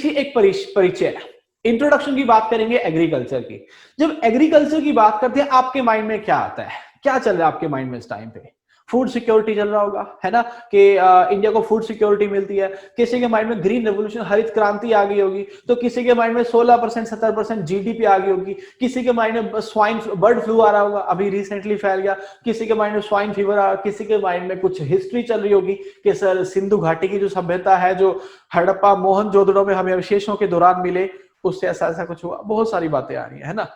कृषि एक परिचय है, इंट्रोडक्शन की बात करेंगे एग्रीकल्चर की। जब एग्रीकल्चर की बात करते हैं आपके माइंड में क्या आता है, क्या चल रहा है आपके माइंड में इस टाइम पे? फूड सिक्योरिटी चल रहा होगा, है ना, कि इंडिया को फूड सिक्योरिटी मिलती है। किसी के माइंड में ग्रीन रेवोल्यूशन, हरित क्रांति आ गई होगी, तो किसी के माइंड में 16% 17% जीडीपी आ गई होगी। किसी के माइंड में स्वाइन बर्ड फ्लू आ रहा होगा, अभी रिसेंटली फैल गया। किसी के माइंड में स्वाइन फीवर आ, किसी के माइंड में कुछ हिस्ट्री चल रही होगी कि सर सिंधु घाटी की जो सभ्यता है, जो हड़प्पा मोहनजोदड़ो में हमें अवशेषों के दौरान मिले, उससे ऐसा ऐसा कुछ हुआ। बहुत सारी बातें आ रही है ना।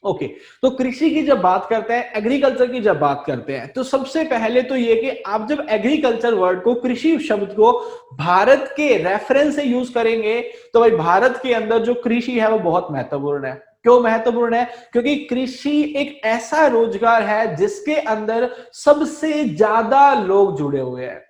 ओके, तो कृषि की जब बात करते हैं, एग्रीकल्चर की जब बात करते हैं, तो सबसे पहले तो ये कि आप जब एग्रीकल्चर वर्ड को, कृषि शब्द को भारत के रेफरेंस से यूज करेंगे, तो भाई भारत के अंदर जो कृषि है वो बहुत महत्वपूर्ण है। क्यों महत्वपूर्ण है? क्योंकि कृषि एक ऐसा रोजगार है जिसके अंदर सबसे ज्यादा लोग जुड़े हुए हैं।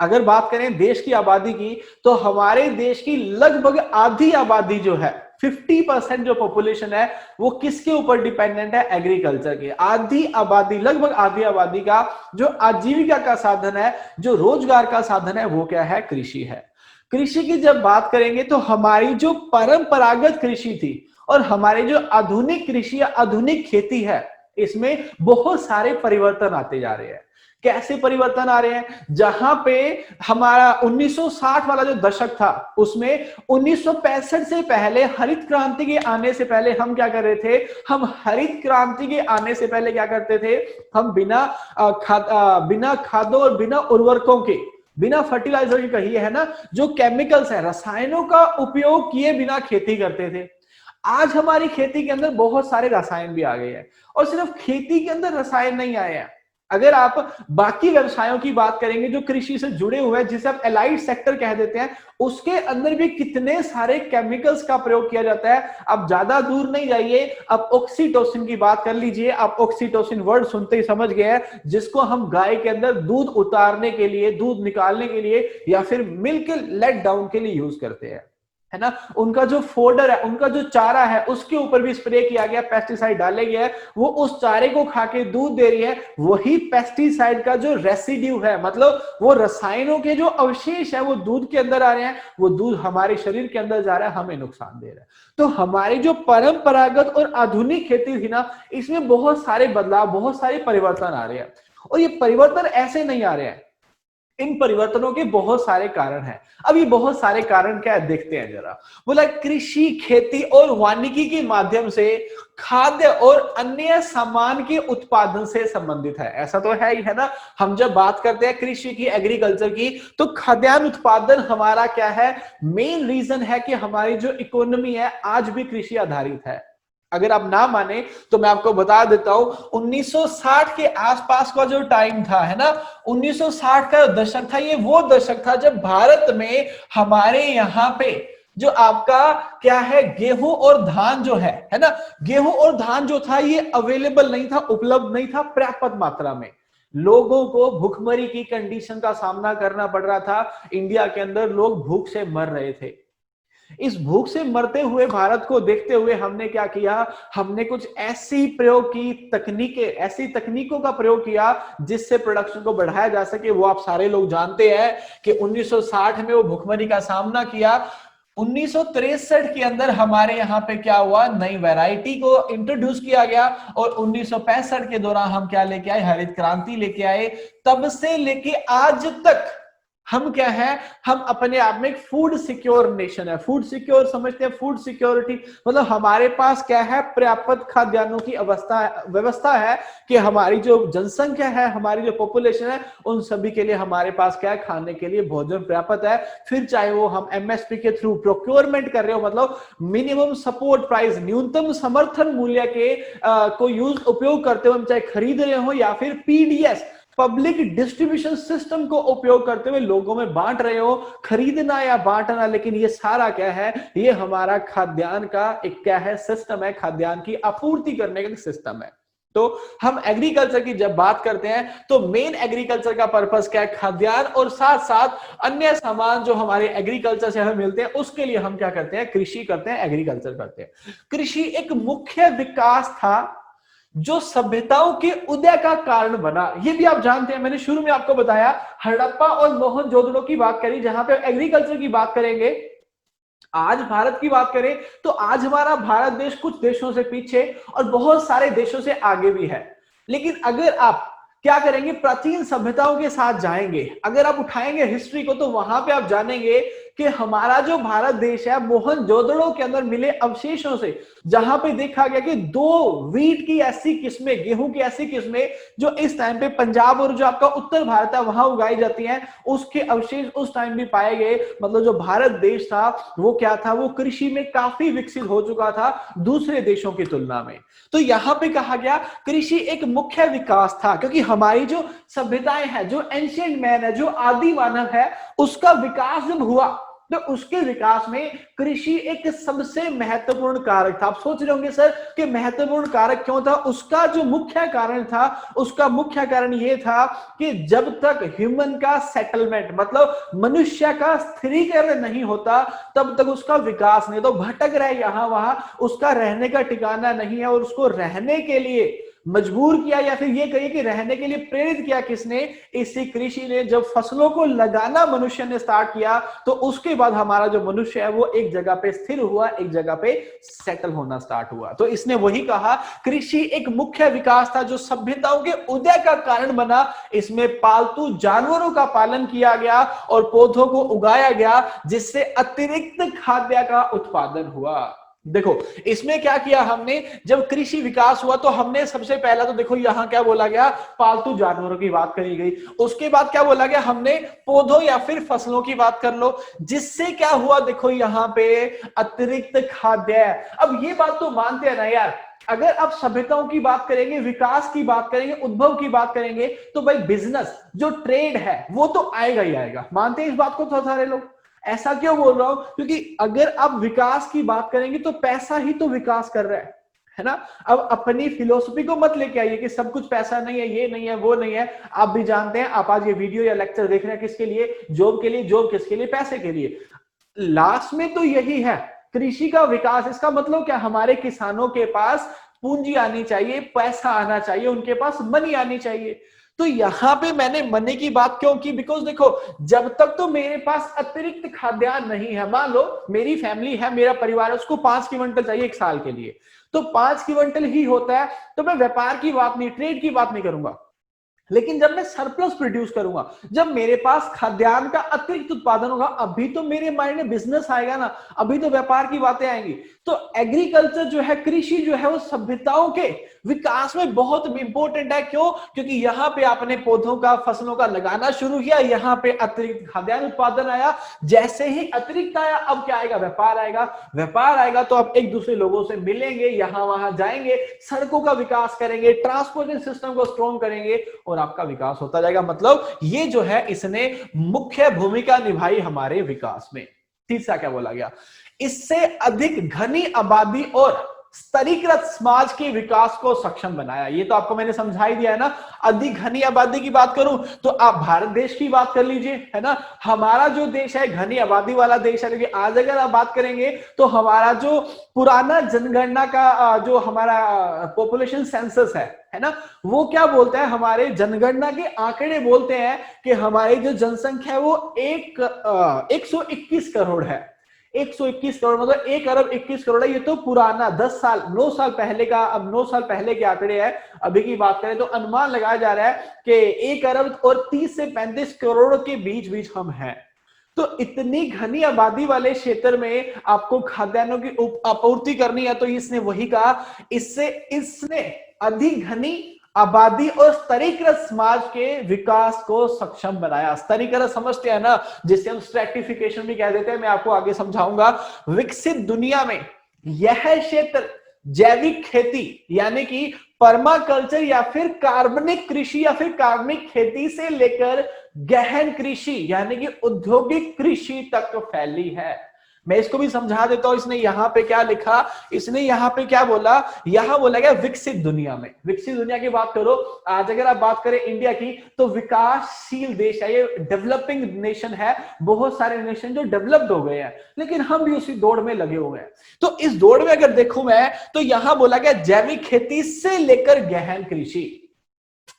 अगर बात करें देश की आबादी की, तो हमारे देश की लगभग आधी आबादी जो है, 50% जो पॉपुलेशन है, वो किसके ऊपर डिपेंडेंट है? एग्रीकल्चर के। आधी आबादी, लगभग आधी आबादी का जो आजीविका का साधन है, जो रोजगार का साधन है, वो क्या है? कृषि है। कृषि की जब बात करेंगे तो हमारी जो परंपरागत कृषि थी और हमारी जो आधुनिक कृषि या आधुनिक खेती है, इसमें बहुत सारे परिवर्तन आते जा रहे हैं। कैसे परिवर्तन आ रहे हैं? जहां पे हमारा 1960 वाला जो दशक था, उसमें 1965 से पहले, हरित क्रांति के आने से पहले हम क्या कर रहे थे? हम हरित क्रांति के आने से पहले क्या करते थे? हम बिना खादों और बिना उर्वरकों के, बिना फर्टिलाइजर की, कही है ना, जो केमिकल्स है, रसायनों का उपयोग किए बिना खेती करते थे। आज हमारी खेती के अंदर बहुत सारे रसायन भी आ गए हैं, और सिर्फ खेती के अंदर रसायन नहीं आए हैं। अगर आप बाकी व्यवसायों की बात करेंगे जो कृषि से जुड़े हुए हैं, जिसे आप एलाइड सेक्टर कह देते हैं, उसके अंदर भी कितने सारे केमिकल्स का प्रयोग किया जाता है। आप ज्यादा दूर नहीं जाइए, आप ऑक्सीटोसिन की बात कर लीजिए। आप ऑक्सीटोसिन वर्ड सुनते ही समझ गए हैं, जिसको हम गाय के अंदर दूध उतारने के लिए, दूध निकालने के लिए, या फिर मिल्क लेट डाउन के लिए यूज करते हैं, है ना। उनका जो फोडर है, उनका जो चारा है, उसके ऊपर भी स्प्रे किया गया, पेस्टिसाइड डाले गए, वो उस चारे को खा के दूध दे रही है। वही पेस्टिसाइड का जो रेसिड्यू है, मतलब वो रसायनों के जो अवशेष है, वो दूध के अंदर आ रहे हैं, वो दूध हमारे शरीर के अंदर जा रहा है, हमें नुकसान दे रहा है। तो हमारी जो परंपरागत और आधुनिक खेती थी ना, इसमें बहुत सारे बदलाव, बहुत सारे परिवर्तन आ रहे हैं। और ये परिवर्तन ऐसे नहीं आ रहे हैं, इन परिवर्तनों के बहुत सारे कारण हैं। अब ये बहुत सारे कारण क्या है, देखते हैं जरा। बोला कृषि, खेती और वानिकी के माध्यम से खाद्य और अन्य सामान के उत्पादन से संबंधित है। ऐसा तो है ही, है ना। हम जब बात करते हैं कृषि की, एग्रीकल्चर की, तो खाद्यान्न उत्पादन हमारा क्या है? मेन रीजन है कि हमारी जो इकोनॉमी है आज भी कृषि आधारित है। अगर आप ना माने तो मैं आपको बता देता हूं, 1960 के आसपास का जो टाइम था, है ना, 1960 का दशक था, ये वो दशक था जब भारत में हमारे यहाँ पे जो आपका क्या है, गेहूं और धान जो है ना, गेहूं और धान जो था, ये अवेलेबल नहीं था, उपलब्ध नहीं था पर्याप्त मात्रा में। लोगों को भूखमरी की कंडीशन का सामना करना पड़ रहा था। इंडिया के अंदर लोग भूख से मर रहे थे। इस भूख से मरते हुए भारत को देखते हुए हमने क्या किया? हमने कुछ ऐसी प्रयोग की तकनीकें, ऐसी तकनीकों का प्रयोग किया जिससे प्रोडक्शन को बढ़ाया जा सके। वो आप सारे लोग जानते हैं कि 1960 में वो भूखमरी का सामना किया। 1963 के अंदर हमारे यहाँ पे क्या हुआ? नई वैरायटी को इंट्रोड्यूस किया गया, और 1965 के दौरान हम क्या लेके आए? हरित क्रांति लेके आए। तब से लेके आज तक हम क्या है? हम अपने आप में एक फूड सिक्योर नेशन है। फूड सिक्योर समझते हैं? फूड सिक्योरिटी मतलब हमारे पास क्या है? पर्याप्त खाद्यान्नों की व्यवस्था है कि हमारी जो जनसंख्या है, हमारी जो पॉपुलेशन है, उन सभी के लिए हमारे पास क्या है? खाने के लिए भोजन पर्याप्त है। फिर चाहे वो हम एमएसपी के थ्रू प्रोक्योरमेंट कर रहे हो, मतलब मिनिमम सपोर्ट प्राइस, न्यूनतम समर्थन मूल्य के को उपयोग करते हो, हम चाहे खरीद रहे हो, या फिर पीडीएस, पब्लिक डिस्ट्रीब्यूशन सिस्टम को उपयोग करते हुए लोगों में बांट रहे हो, खरीदना या बांटना, लेकिन ये सारा क्या है? ये हमारा खाद्यान्न का एक क्या है? सिस्टम है, खाद्यान्न की आपूर्ति करने का सिस्टम है। तो हम एग्रीकल्चर की जब बात करते हैं तो मेन एग्रीकल्चर का पर्पस क्या है? खाद्यान्न, और साथ साथ अन्य सामान जो हमारे एग्रीकल्चर से हमें मिलते हैं, उसके लिए हम क्या करते हैं? कृषि करते हैं, एग्रीकल्चर करते हैं। कृषि एक मुख्य विकास था जो सभ्यताओं के उदय का कारण बना। ये भी आप जानते हैं, मैंने शुरू में आपको बताया, हड़प्पा और मोहनजोदड़ो की बात करी, जहां पे एग्रीकल्चर की बात करेंगे आज भारत की बात करें तो आज हमारा भारत देश कुछ देशों से पीछे और बहुत सारे देशों से आगे भी है। लेकिन अगर आप क्या करेंगे, प्राचीन सभ्यताओं के साथ जाएंगे, अगर आप उठाएंगे हिस्ट्री को, तो वहां पे आप जानेंगे कि हमारा जो भारत देश है मोहनजोदड़ो के अंदर मिले अवशेषों से, जहां पे देखा गया कि 2 वीट की ऐसी किस्में, गेहूं की ऐसी किस्में जो इस टाइम पे पंजाब और जो आपका उत्तर भारत है वहां उगाई जाती हैं, उसके अवशेष उस टाइम भी पाए गए। मतलब जो भारत देश था वो क्या था, वो कृषि में काफी विकसित हो चुका था दूसरे देशों की तुलना में। तो यहां पे कहा गया कृषि एक मुख्य विकास था, क्योंकि हमारी जो सभ्यताएं हैं, जो एंशिएंट मैन है, जो आदि मानव है, उसका विकास जब हुआ तो उसके विकास में कृषि एक सबसे महत्वपूर्ण कारक था। आप सोच रहे होंगे सर कि महत्वपूर्ण कारक क्यों था? उसका जो मुख्य कारण था, उसका मुख्य कारण यह था कि जब तक ह्यूमन का सेटलमेंट, मतलब मनुष्य का स्थिरीकरण नहीं होता, तब तक उसका विकास नहीं। तो भटक रहे यहां वहां, उसका रहने का ठिकाना नहीं है, और उसको रहने के लिए मजबूर किया, या फिर ये कहिए कि रहने के लिए प्रेरित किया किसने? इसी कृषि ने। जब फसलों को लगाना मनुष्य ने स्टार्ट किया, तो उसके बाद हमारा जो मनुष्य है वो एक जगह पे स्थिर हुआ, एक जगह पे सेटल होना स्टार्ट हुआ। तो इसने वही कहा, कृषि एक मुख्य विकास था जो सभ्यताओं के उदय का कारण बना। इसमें पालतू जानवरों का पालन किया गया और पौधों को उगाया गया, जिससे अतिरिक्त खाद्य का उत्पादन हुआ। देखो इसमें क्या किया हमने, जब कृषि विकास हुआ तो हमने सबसे पहला तो देखो यहां क्या बोला गया, पालतू जानवरों की बात करी गई। उसके बाद क्या बोला गया, हमने पौधों या फिर फसलों की बात कर लो, जिससे क्या हुआ, देखो यहां पे अतिरिक्त खाद्य। अब ये बात तो मानते हैं ना यार, अगर आप सभ्यताओं की बात करेंगे, विकास की बात करेंगे, उद्भव की बात करेंगे, तो भाई बिजनेस जो ट्रेड है वो तो आएगा ही आएगा। मानते हैं इस बात को तो सारे लोग? ऐसा क्यों बोल रहा हूं? क्योंकि अगर आप विकास की बात करेंगे तो पैसा ही तो विकास कर रहा है ना। अब अपनी फिलोसफी को मत लेके आइए कि सब कुछ पैसा नहीं है, ये नहीं है, वो नहीं है। आप भी जानते हैं, आप आज ये वीडियो या लेक्चर देख रहे हैं किसके लिए? जॉब के लिए। जॉब किसके लिए? पैसे के लिए। लास्ट में तो यही है कृषि का विकास। इसका मतलब क्या? हमारे किसानों के पास पूंजी आनी चाहिए, पैसा आना चाहिए, उनके पास मनी आनी चाहिए। तो यहां पे मैंने मनी की बात क्यों की? बिकॉज देखो, जब तक तो मेरे पास अतिरिक्त खाद्यान्न नहीं है, मान लो मेरी फैमिली है, मेरा परिवार है, उसको 5 क्विंटल चाहिए एक साल के लिए, तो 5 क्विंटल ही होता है, तो मैं व्यापार की बात नहीं, ट्रेड की बात नहीं करूंगा। लेकिन जब मैं सरप्लस प्रोड्यूस करूंगा, जब मेरे पास खाद्यान्न का अतिरिक्त उत्पादन होगा, अभी तो मेरे माइंड में बिजनेस आएगा ना, अभी तो व्यापार की बातें आएंगी। तो एग्रीकल्चर जो है, कृषि जो है, वो सभ्यताओं के विकास में बहुत इंपॉर्टेंट है। क्यों? क्योंकि यहाँ पे आपने पौधों का, फसलों का लगाना शुरू किया, यहाँ पे अतिरिक्त खाद्यान्न उत्पादन आया। जैसे ही अतिरिक्त आया, अब क्या आएगा? व्यापार आएगा। व्यापार आएगा तो आप एक दूसरे लोगों से मिलेंगे, यहां वहां जाएंगे, सड़कों का विकास करेंगे, ट्रांसपोर्टेशन सिस्टम को स्ट्रॉन्ग करेंगे, और आपका विकास होता जाएगा। मतलब ये जो है, इसने मुख्य भूमिका निभाई हमारे विकास में। तीसरा क्या बोला गया? इससे अधिक घनी आबादी और स्तरीकृत समाज के विकास को सक्षम बनाया। ये तो आपको मैंने समझा ही दिया है ना। अधिक घनी आबादी की बात करूं तो आप भारत देश की बात कर लीजिए, है ना। हमारा जो देश है घनी आबादी वाला देश है, क्योंकि आज अगर आप बात करेंगे तो हमारा जो पुराना जनगणना का जो हमारा पॉपुलेशन सेंसस है ना, वो क्या बोलता है? हमारे जनगणना के आंकड़े बोलते हैं कि हमारी जो जनसंख्या है वो 121 करोड़ है। 121 करोड़ मतलब 1 अरब 21 करोड़ है। ये तो पुराना 10 साल 9 साल पहले का, अब 9 साल पहले के आंकड़े हैं। अभी की बात करें तो अनुमान लगाया जा रहा है कि 1 अरब और 30 से 35 करोड़ के बीच बीच हम हैं। तो इतनी घनी आबादी वाले क्षेत्र में आपको खाद्यान्नों की आपूर्ति करनी है, तो इसने वही कहा, इसने अधिक घनी आबादी और स्तरीकृत समाज के विकास को सक्षम बनाया। स्तरीकृत समझते हैं ना, जिसे हम स्ट्रैटिफिकेशन भी कह देते हैं, मैं आपको आगे समझाऊंगा। विकसित दुनिया में यह क्षेत्र जैविक खेती यानी कि परमाकल्चर या फिर कार्बनिक कृषि या फिर कार्बनिक खेती से लेकर गहन कृषि यानी कि औद्योगिक कृषि तक फैली है। मैं इसको भी समझा देता हूं। इसने यहां पे क्या लिखा? इसने यहां पे क्या बोला? यहां बोला गया विकसित दुनिया में। विकसित दुनिया की बात करो, आज अगर आप बात करें इंडिया की, तो विकासशील देश है, ये डेवलपिंग नेशन है। बहुत सारे नेशन जो डेवलप्ड हो गए हैं, लेकिन हम भी उसी दौड़ में लगे हुए हैं। तो इस दौड़ में अगर देखूं मैं, तो यहां बोला गया जैविक खेती से लेकर गहन कृषि।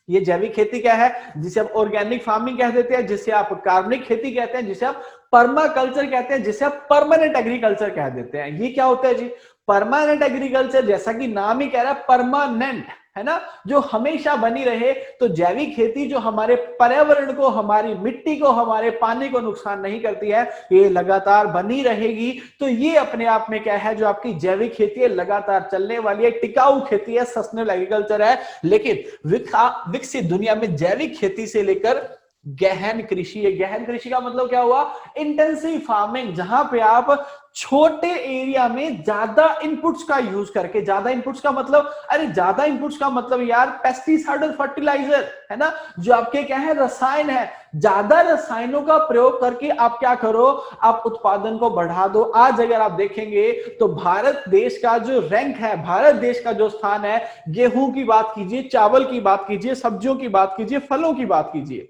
ये जैविक खेती क्या है, जिसे आप ऑर्गेनिक फार्मिंग कह देते हैं, जिसे आप कार्बनिक खेती कहते हैं, जिसे आप पर्माकल्चर कहते हैं, जिसे आप परमानेंट एग्रीकल्चर कह देते हैं। ये क्या होता है जी? परमानेंट एग्रीकल्चर, जैसा कि नाम ही कह रहा है परमानेंट, है ना, जो हमेशा बनी रहे। तो जैविक खेती जो हमारे पर्यावरण को, हमारी मिट्टी को, हमारे पानी को नुकसान नहीं करती है, ये लगातार बनी रहेगी। तो ये अपने आप में क्या है, जो आपकी जैविक खेती है, लगातार चलने वाली है, टिकाऊ खेती है, सस्टेनेबल एग्रीकल्चर है। लेकिन विकसित दुनिया में जैविक खेती से लेकर गहन कृषि है। गहन कृषि का मतलब क्या हुआ? इंटेंसिव फार्मिंग, जहां पे आप छोटे एरिया में ज्यादा इनपुट्स का यूज करके, ज्यादा इनपुट्स का मतलब, अरे ज्यादा इनपुट्स का मतलब यार पेस्टिसाइड और फर्टिलाइजर, है ना, जो आपके क्या है, रसायन है, ज्यादा रसायनों का प्रयोग करके आप क्या करो, आप उत्पादन को बढ़ा दो। आज अगर आप देखेंगे तो भारत देश का जो रैंक है, भारत देश का जो स्थान है, गेहूं की बात कीजिए, चावल की बात कीजिए, सब्जियों की बात कीजिए, फलों की बात कीजिए,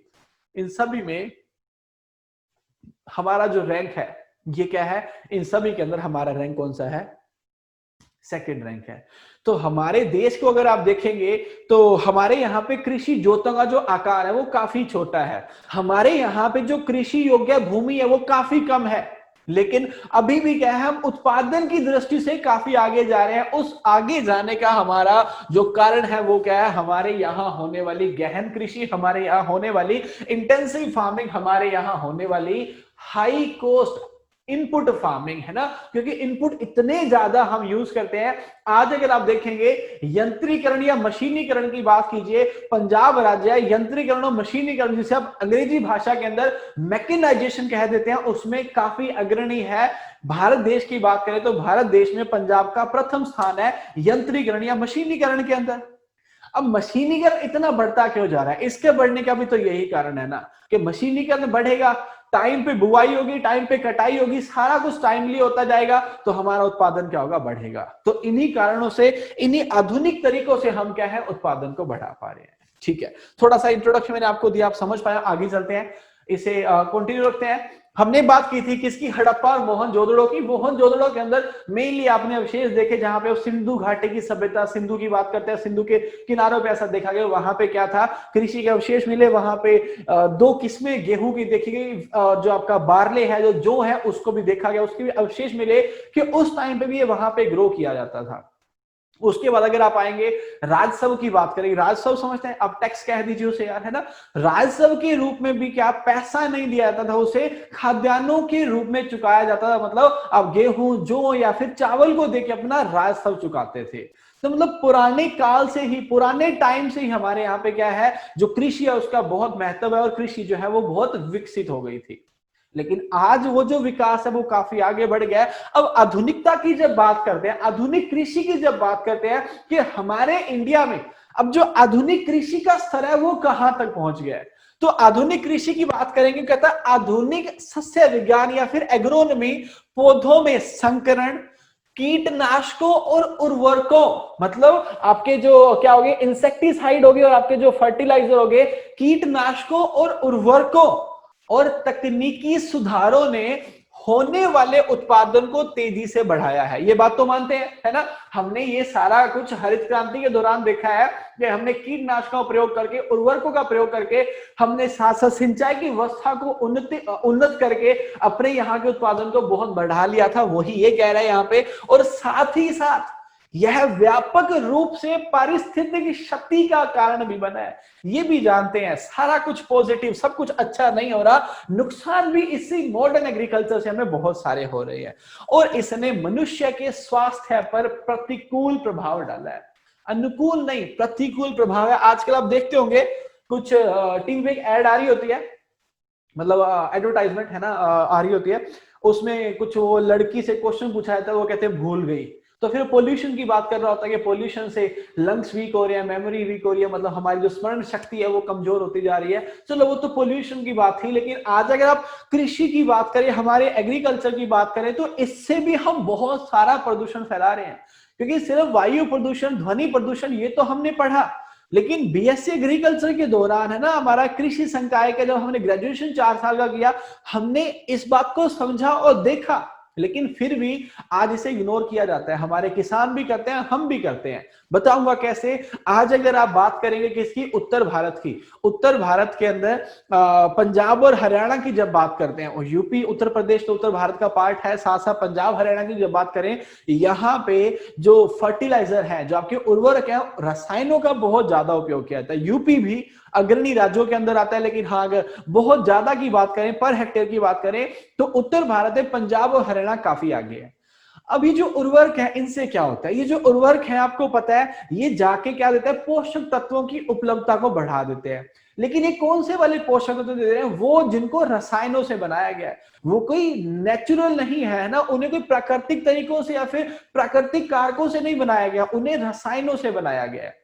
इन सभी में हमारा जो रैंक है, ये क्या है, इन सभी के अंदर हमारा रैंक कौन सा है? सेकंड रैंक है। तो हमारे देश को अगर आप देखेंगे तो हमारे यहाँ पे कृषि जोतों का जो आकार है वो काफी छोटा है। हमारे यहाँ पे जो कृषि योग्य भूमि है वो काफी कम है। लेकिन अभी भी क्या है, हम उत्पादन की दृष्टि से काफी आगे जा रहे हैं। उस आगे जाने का हमारा जो कारण है वो क्या है, हमारे यहाँ होने वाली गहन कृषि, हमारे यहाँ होने वाली इंटेंसिव फार्मिंग, हमारे यहाँ होने वाली हाई कॉस्ट इनपुट फार्मिंग, है ना, क्योंकि इनपुट इतने ज्यादा हम यूज करते हैं। आज अगर आप देखेंगे यंत्रीकरण या मशीनीकरण की बात कीजिए, पंजाब राज्य यंत्रीकरण और मशीनीकरण, जिसे आप अंग्रेजी भाषा के अंदर मैकेनाइजेशन कह देते हैं, उसमें काफी अग्रणी है। भारत देश की बात करें तो भारत देश में पंजाब का प्रथम स्थान है यंत्रीकरण या मशीनीकरण के अंदर। अब मशीनीकरण इतना बढ़ता क्यों जा रहा है? इसके बढ़ने का भी तो यही कारण है ना, कि मशीनीकरण बढ़ेगा, टाइम पे बुआई होगी, टाइम पे कटाई होगी, सारा कुछ टाइमली होता जाएगा, तो हमारा उत्पादन क्या होगा? बढ़ेगा। तो इन्हीं कारणों से, इन्हीं आधुनिक तरीकों से हम क्या है, उत्पादन को बढ़ा पा रहे हैं। ठीक है, थोड़ा सा इंट्रोडक्शन मैंने आपको दिया, आप समझ पाए। आगे चलते हैं, इसे कंटिन्यू रखते हैं। हमने बात की थी किसकी? हड़प्पा और मोहनजोदड़ो की। मोहनजोदड़ो के अंदर मेनली आपने अवशेष देखे जहां पे सिंधु घाटी की सभ्यता, सिंधु की बात करते हैं, सिंधु के किनारों पे ऐसा देखा गया। वहां पे क्या था? कृषि के अवशेष मिले। वहां पे दो किस्में गेहूं की देखी गई, जो आपका बार्ले है, जो है, उसको भी देखा गया, उसके भी अवशेष मिले कि उस टाइम पे भी ये वहां पे ग्रो किया जाता था। उसके बाद अगर आप आएंगे राजस्व की बात करेंगे, राजस्व समझते हैं आप, टैक्स कह दीजिए उसे यार, है ना। राजस्व के रूप में भी क्या पैसा नहीं दिया जाता था, उसे खाद्यान्नों के रूप में चुकाया जाता था। मतलब आप गेहूं, जौ या फिर चावल को देके अपना राजस्व चुकाते थे। तो मतलब पुराने काल से ही, पुराने टाइम से ही हमारे यहाँ पे क्या है, जो कृषि है उसका बहुत महत्व है, और कृषि जो है वो बहुत विकसित हो गई थी। लेकिन आज वो जो विकास है वो काफी आगे बढ़ गया है। अब आधुनिकता की जब बात करते हैं, आधुनिक कृषि की जब बात करते हैं, कि हमारे इंडिया में अब जो आधुनिक कृषि का स्तर है वो कहां तक पहुंच गया है, तो आधुनिक कृषि की बात करेंगे, कहता है आधुनिक सस्य विज्ञान या फिर एग्रोनॉमी, पौधों में संकरण, कीटनाशकों और उर्वरकों, मतलब आपके जो क्या हो गए, इंसेक्टिसाइड हो गए, और आपके जो फर्टिलाइजर हो गए, कीटनाशकों और उर्वरकों और तकनीकी सुधारों ने होने वाले उत्पादन को तेजी से बढ़ाया है। ये बात तो मानते हैं, है ना। हमने ये सारा कुछ हरित क्रांति के दौरान देखा है कि हमने कीटनाशकों का प्रयोग करके, उर्वरकों का प्रयोग करके, हमने साथ साथ सिंचाई की व्यवस्था को उन्नत करके अपने यहाँ के उत्पादन को बहुत बढ़ा लिया था। वही ये कह रहा है यहाँ पे। और साथ ही साथ यह व्यापक रूप से पारिस्थितिक क्षति का कारण भी बना है। ये भी जानते हैं, सारा कुछ पॉजिटिव, सब कुछ अच्छा नहीं हो रहा, नुकसान भी इसी मॉडर्न एग्रीकल्चर से हमें बहुत सारे हो रहे हैं। और इसने मनुष्य के स्वास्थ्य पर प्रतिकूल प्रभाव डाला है। अनुकूल नहीं, प्रतिकूल प्रभाव है। आजकल आप देखते होंगे कुछ टीवी पे ऐड आ रही होती है, मतलब एडवर्टाइजमेंट, है ना, आ रही होती है, उसमें कुछ वो लड़की से क्वेश्चन पूछा जाता है, वो कहते हैं भूल गई। तो फिर पोल्यूशन की बात कर रहा होता है कि पोल्यूशन से लंग्स वीक हो रहे हैं, मेमोरी वीक हो रही है, मतलब हमारी जो स्मरण शक्ति है वो कमजोर होती जा रही है। चलो वो तो पोल्यूशन की बात थी, लेकिन आज अगर आप कृषि की बात करें, हमारे एग्रीकल्चर की बात करें, तो इससे भी हम बहुत सारा प्रदूषण फैला रहे हैं। क्योंकि सिर्फ वायु प्रदूषण, ध्वनि प्रदूषण, ये तो हमने पढ़ा, लेकिन बीएससी एग्रीकल्चर के दौरान, है ना, हमारा कृषि संकाय का जब हमने ग्रेजुएशन 4 साल का किया, हमने इस बात को समझा और देखा लेकिन फिर भी आज इसे इग्नोर किया जाता है। हमारे किसान भी करते हैं, हम भी करते हैं। बताऊंगा कैसे। आज अगर आप बात करेंगे किसकी, उत्तर भारत की, उत्तर भारत के अंदर पंजाब और हरियाणा की जब बात करते हैं, और यूपी उत्तर प्रदेश तो उत्तर भारत का पार्ट है, साथ साथ पंजाब हरियाणा की जब बात करें, यहाँ पे जो फर्टिलाइजर है, जो आपके उर्वरक है, रसायनों का बहुत ज्यादा उपयोग किया जाता है। यूपी भी अग्रणी राज्यों के अंदर आता है, लेकिन हाँ अगर बहुत ज्यादा की बात करें, पर हेक्टेयर की बात करें, तो उत्तर भारत है, पंजाब और हरियाणा काफी आगे है। अभी जो उर्वरक है, इनसे क्या होता है, ये जो उर्वरक है आपको पता है, ये जाके क्या देता है, पोषक तत्वों की उपलब्धता को बढ़ा देते हैं। लेकिन ये कौन से वाले पोषक तत्व दे रहे हैं, वो जिनको रसायनों से बनाया गया है, वो कोई नेचुरल नहीं है ना, उन्हें कोई प्राकृतिक तरीकों से या फिर प्राकृतिक कारकों से नहीं बनाया गया, उन्हें रसायनों से बनाया गया है।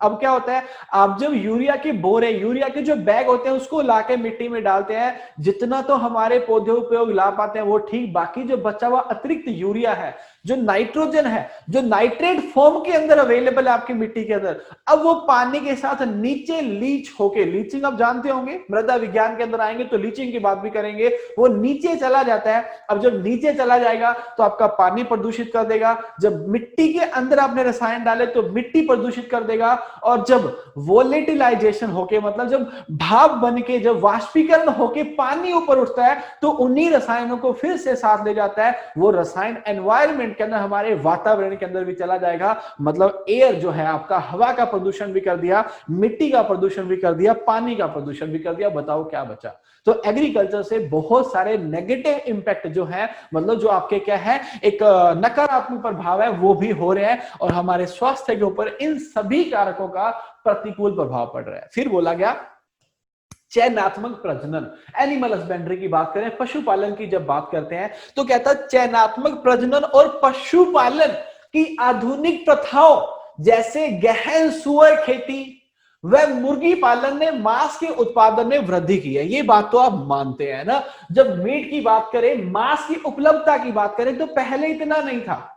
अब क्या होता है, आप जब यूरिया के बोरे, यूरिया के जो बैग होते हैं, उसको लाके मिट्टी में डालते हैं, जितना तो हमारे पौधे उपयोग ला पाते हैं वो ठीक, बाकी जो बचा हुआ अतिरिक्त यूरिया है, जो नाइट्रोजन है, जो नाइट्रेट फॉर्म के अंदर अवेलेबल है आपकी मिट्टी के अंदर, अब वो पानी के साथ नीचे लीच होके, लीचिंग आप जानते होंगे, मृदा विज्ञान के अंदर आएंगे तो लीचिंग की बात भी करेंगे, वो नीचे चला जाता है। अब जब नीचे चला जाएगा तो आपका पानी प्रदूषित कर देगा, जब मिट्टी के अंदर आपने रसायन डाले तो मिट्टी प्रदूषित कर देगा, और जब वोलेटिलाइजेशन होके, मतलब जब भाप बन के, जब वाष्पीकरण होके पानी ऊपर उठता है, तो उन्हीं रसायनों को फिर से साथ ले जाता है, वो रसायन एनवायरमेंट के अंदर, हमारे वातावरण के अंदर भी चला जाएगा। मतलब एयर जो है आपका, हवा का प्रदूषण भी कर दिया, मिट्टी का प्रदूषण भी कर दिया, पानी का प्रदूषण भी कर दिया, बताओ क्या बचा। तो एग्रीकल्चर से बहुत सारे नेगेटिव इंपैक्ट जो है, मतलब जो आपके क्या है, एक नकारात्मक प्रभाव है, वो भी हो रहे हैं, और हमारे स्वास्थ्य के ऊपर इन सभी कारकों का प्रतिकूल प्रभाव पड़ रहा है। फिर बोला गया चयनात्मक प्रजनन, एनिमल हस्बेंड्री की बात करें, पशुपालन की जब बात करते हैं, तो कहता है चयनात्मक प्रजनन और पशुपालन की आधुनिक प्रथाओं, जैसे गहन सुअर खेती व मुर्गी पालन ने मांस के उत्पादन में वृद्धि की है। ये बात तो आप मानते हैं ना। जब मीट की बात करें, मांस की उपलब्धता की बात करें, तो पहले इतना नहीं था।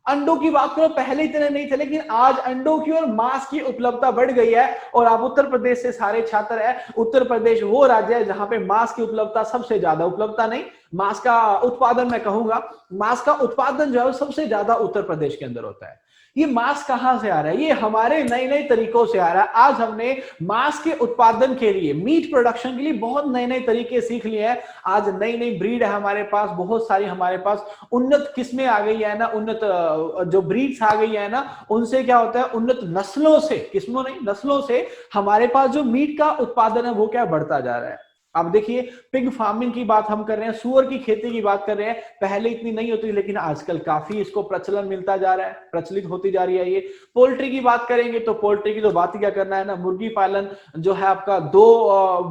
अंडों की बात करो, पहले इतने नहीं थे, लेकिन आज अंडों की और मांस की उपलब्धता बढ़ गई है। और आप उत्तर प्रदेश से सारे छात्र हैं, उत्तर प्रदेश वो राज्य है जहां पे मांस की उपलब्धता सबसे ज्यादा, उपलब्धता नहीं, मांस का उत्पादन मैं कहूंगा, मांस का उत्पादन जो है सबसे ज्यादा उत्तर प्रदेश के अंदर होता है। ये मांस कहां से आ रहा है, ये हमारे नए नए तरीकों से आ रहा है। आज हमने मांस के उत्पादन के लिए, मीट प्रोडक्शन के लिए बहुत नए नए तरीके सीख लिए हैं। आज नई नई ब्रीड है हमारे पास, बहुत सारी हमारे पास उन्नत किस्में आ गई है ना, उन्नत जो ब्रीड्स आ गई है ना, उनसे क्या होता है, उन्नत नस्लों से, किस्मों नहीं नस्लों से हमारे पास जो मीट का उत्पादन है वो क्या बढ़ता जा रहा है। अब देखिए, पिग फार्मिंग की बात हम कर रहे हैं, सुअर की खेती की बात कर रहे हैं, पहले इतनी नहीं होती, लेकिन आजकल काफी इसको प्रचलन मिलता जा रहा है, प्रचलित होती जा रही है। ये पोल्ट्री की बात करेंगे तो पोल्ट्री की तो बात ही क्या करना है ना, मुर्गी पालन जो है आपका दो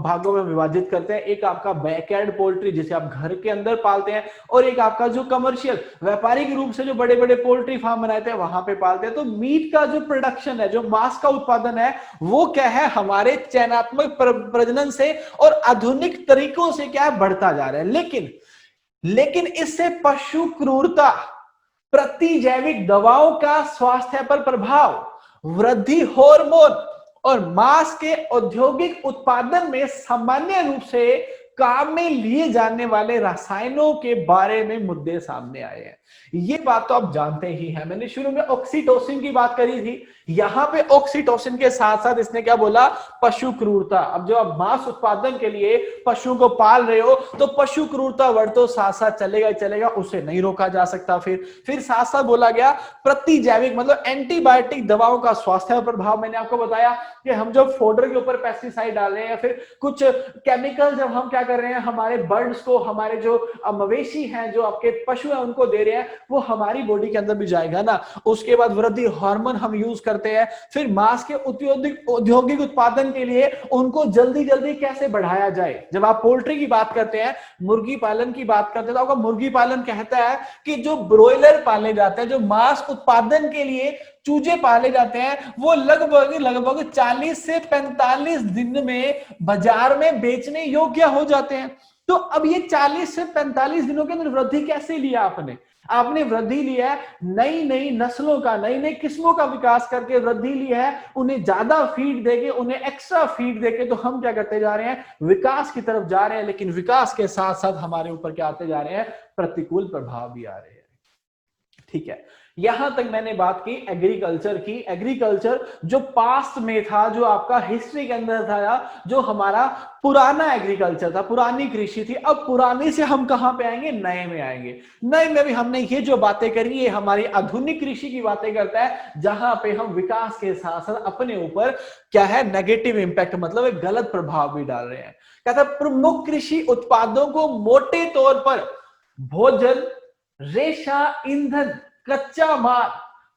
भागों में विभाजित करते हैं। एक आपका बैकयार्ड पोल्ट्री, जिसे आप घर के अंदर पालते हैं, और एक आपका जो कमर्शियल व्यापारिक रूप से जो बड़े बड़े पोल्ट्री फार्म बनाते हैं वहां पे पालते हैं। तो मीट का जो प्रोडक्शन है, जो मांस का उत्पादन है, वो क्या है, हमारे चयनात्मक प्रजनन से और आधुनिक तरीकों से क्या है, बढ़ता जा रहा है। लेकिन इससे पशु क्रूरता, प्रतिजैविक दवाओं का स्वास्थ्य पर प्रभाव, वृद्धि हार्मोन और मांस के औद्योगिक उत्पादन में सामान्य रूप से काम में लिए जाने वाले रसायनों के बारे में मुद्दे सामने आए हैं। ये बात तो आप जानते ही हैं। मैंने शुरू में ऑक्सीटोसिन की बात करी थी, यहां पे ऑक्सीटोसिन के साथ साथ इसने क्या बोला, पशु क्रूरता। अब जो आप मांस उत्पादन के लिए पशुओं को पाल रहे हो, तो पशु क्रूरता वर्ड तो साथ साथ चलेगा ही चलेगा, उसे नहीं रोका जा सकता। फिर साथ साथ बोला गया प्रतिजैविक, मतलब एंटीबायोटिक दवाओं का स्वास्थ्य पर प्रभाव। मैंने आपको बताया कि हम जब फोडर के ऊपर पेस्टिसाइड डाल रहे हैं, या फिर कुछ केमिकल जब हम क्या कर रहे हैं, हमारे बर्ड्स को, हमारे जो मवेशी हैं, जो आपके पशु हैं, उनको दे रहे हैं, वो हमारी बॉडी के अंदर भी जाएगा ना। उसके बाद वृद्धि हार्मोन हम यूज करते हैं। फिर मांस के औद्योगिक उत्पादन के लिए उनको जल्दी जल्दी कैसे बढ़ाया जाए। जब आप पोल्ट्री की बात करते हैं, मुर्गी पालन की बात करते हैं, तो आपका मुर्गी पालन कहता है कि जो ब्रॉयलर पाले जाते हैं, जो मांस उत्पादन के लिए चूजे पाले जाते हैं, वो लगभग 40 से 45 दिन में बाजार में बेचने योग्य हो जाते हैं। तो अब ये 40 से 45 दिनों के अंदर वृद्धि कैसे लिया आपने? आपने वृद्धि लिया है, नई नई नस्लों का, नई नई किस्मों का विकास करके वृद्धि ली है, उन्हें ज्यादा फीड देके, उन्हें एक्स्ट्रा फीड देके, तो हम क्या करते जा रहे हैं, विकास की तरफ जा रहे हैं। लेकिन विकास के साथ साथ हमारे ऊपर क्या आते जा रहे हैं, प्रतिकूल प्रभाव भी आ रहे हैं। ठीक है, यहां तक मैंने बात की एग्रीकल्चर की। एग्रीकल्चर जो पास्ट में था, जो आपका हिस्ट्री के अंदर था, जो हमारा पुराना एग्रीकल्चर था, पुरानी कृषि थी। अब पुराने से हम कहां पे आएंगे, नए में आएंगे। नए में भी हमने ये जो बातें करी, ये हमारी आधुनिक कृषि की बातें करता है, जहां पे हम विकास के साथ साथ अपने ऊपर क्या है, नेगेटिव इंपैक्ट, मतलब एक गलत प्रभाव भी डाल रहे हैं। कहता है प्रमुख कृषि उत्पादों को मोटे तौर पर भोजन, रेशा, ईंधन, कच्चा माल,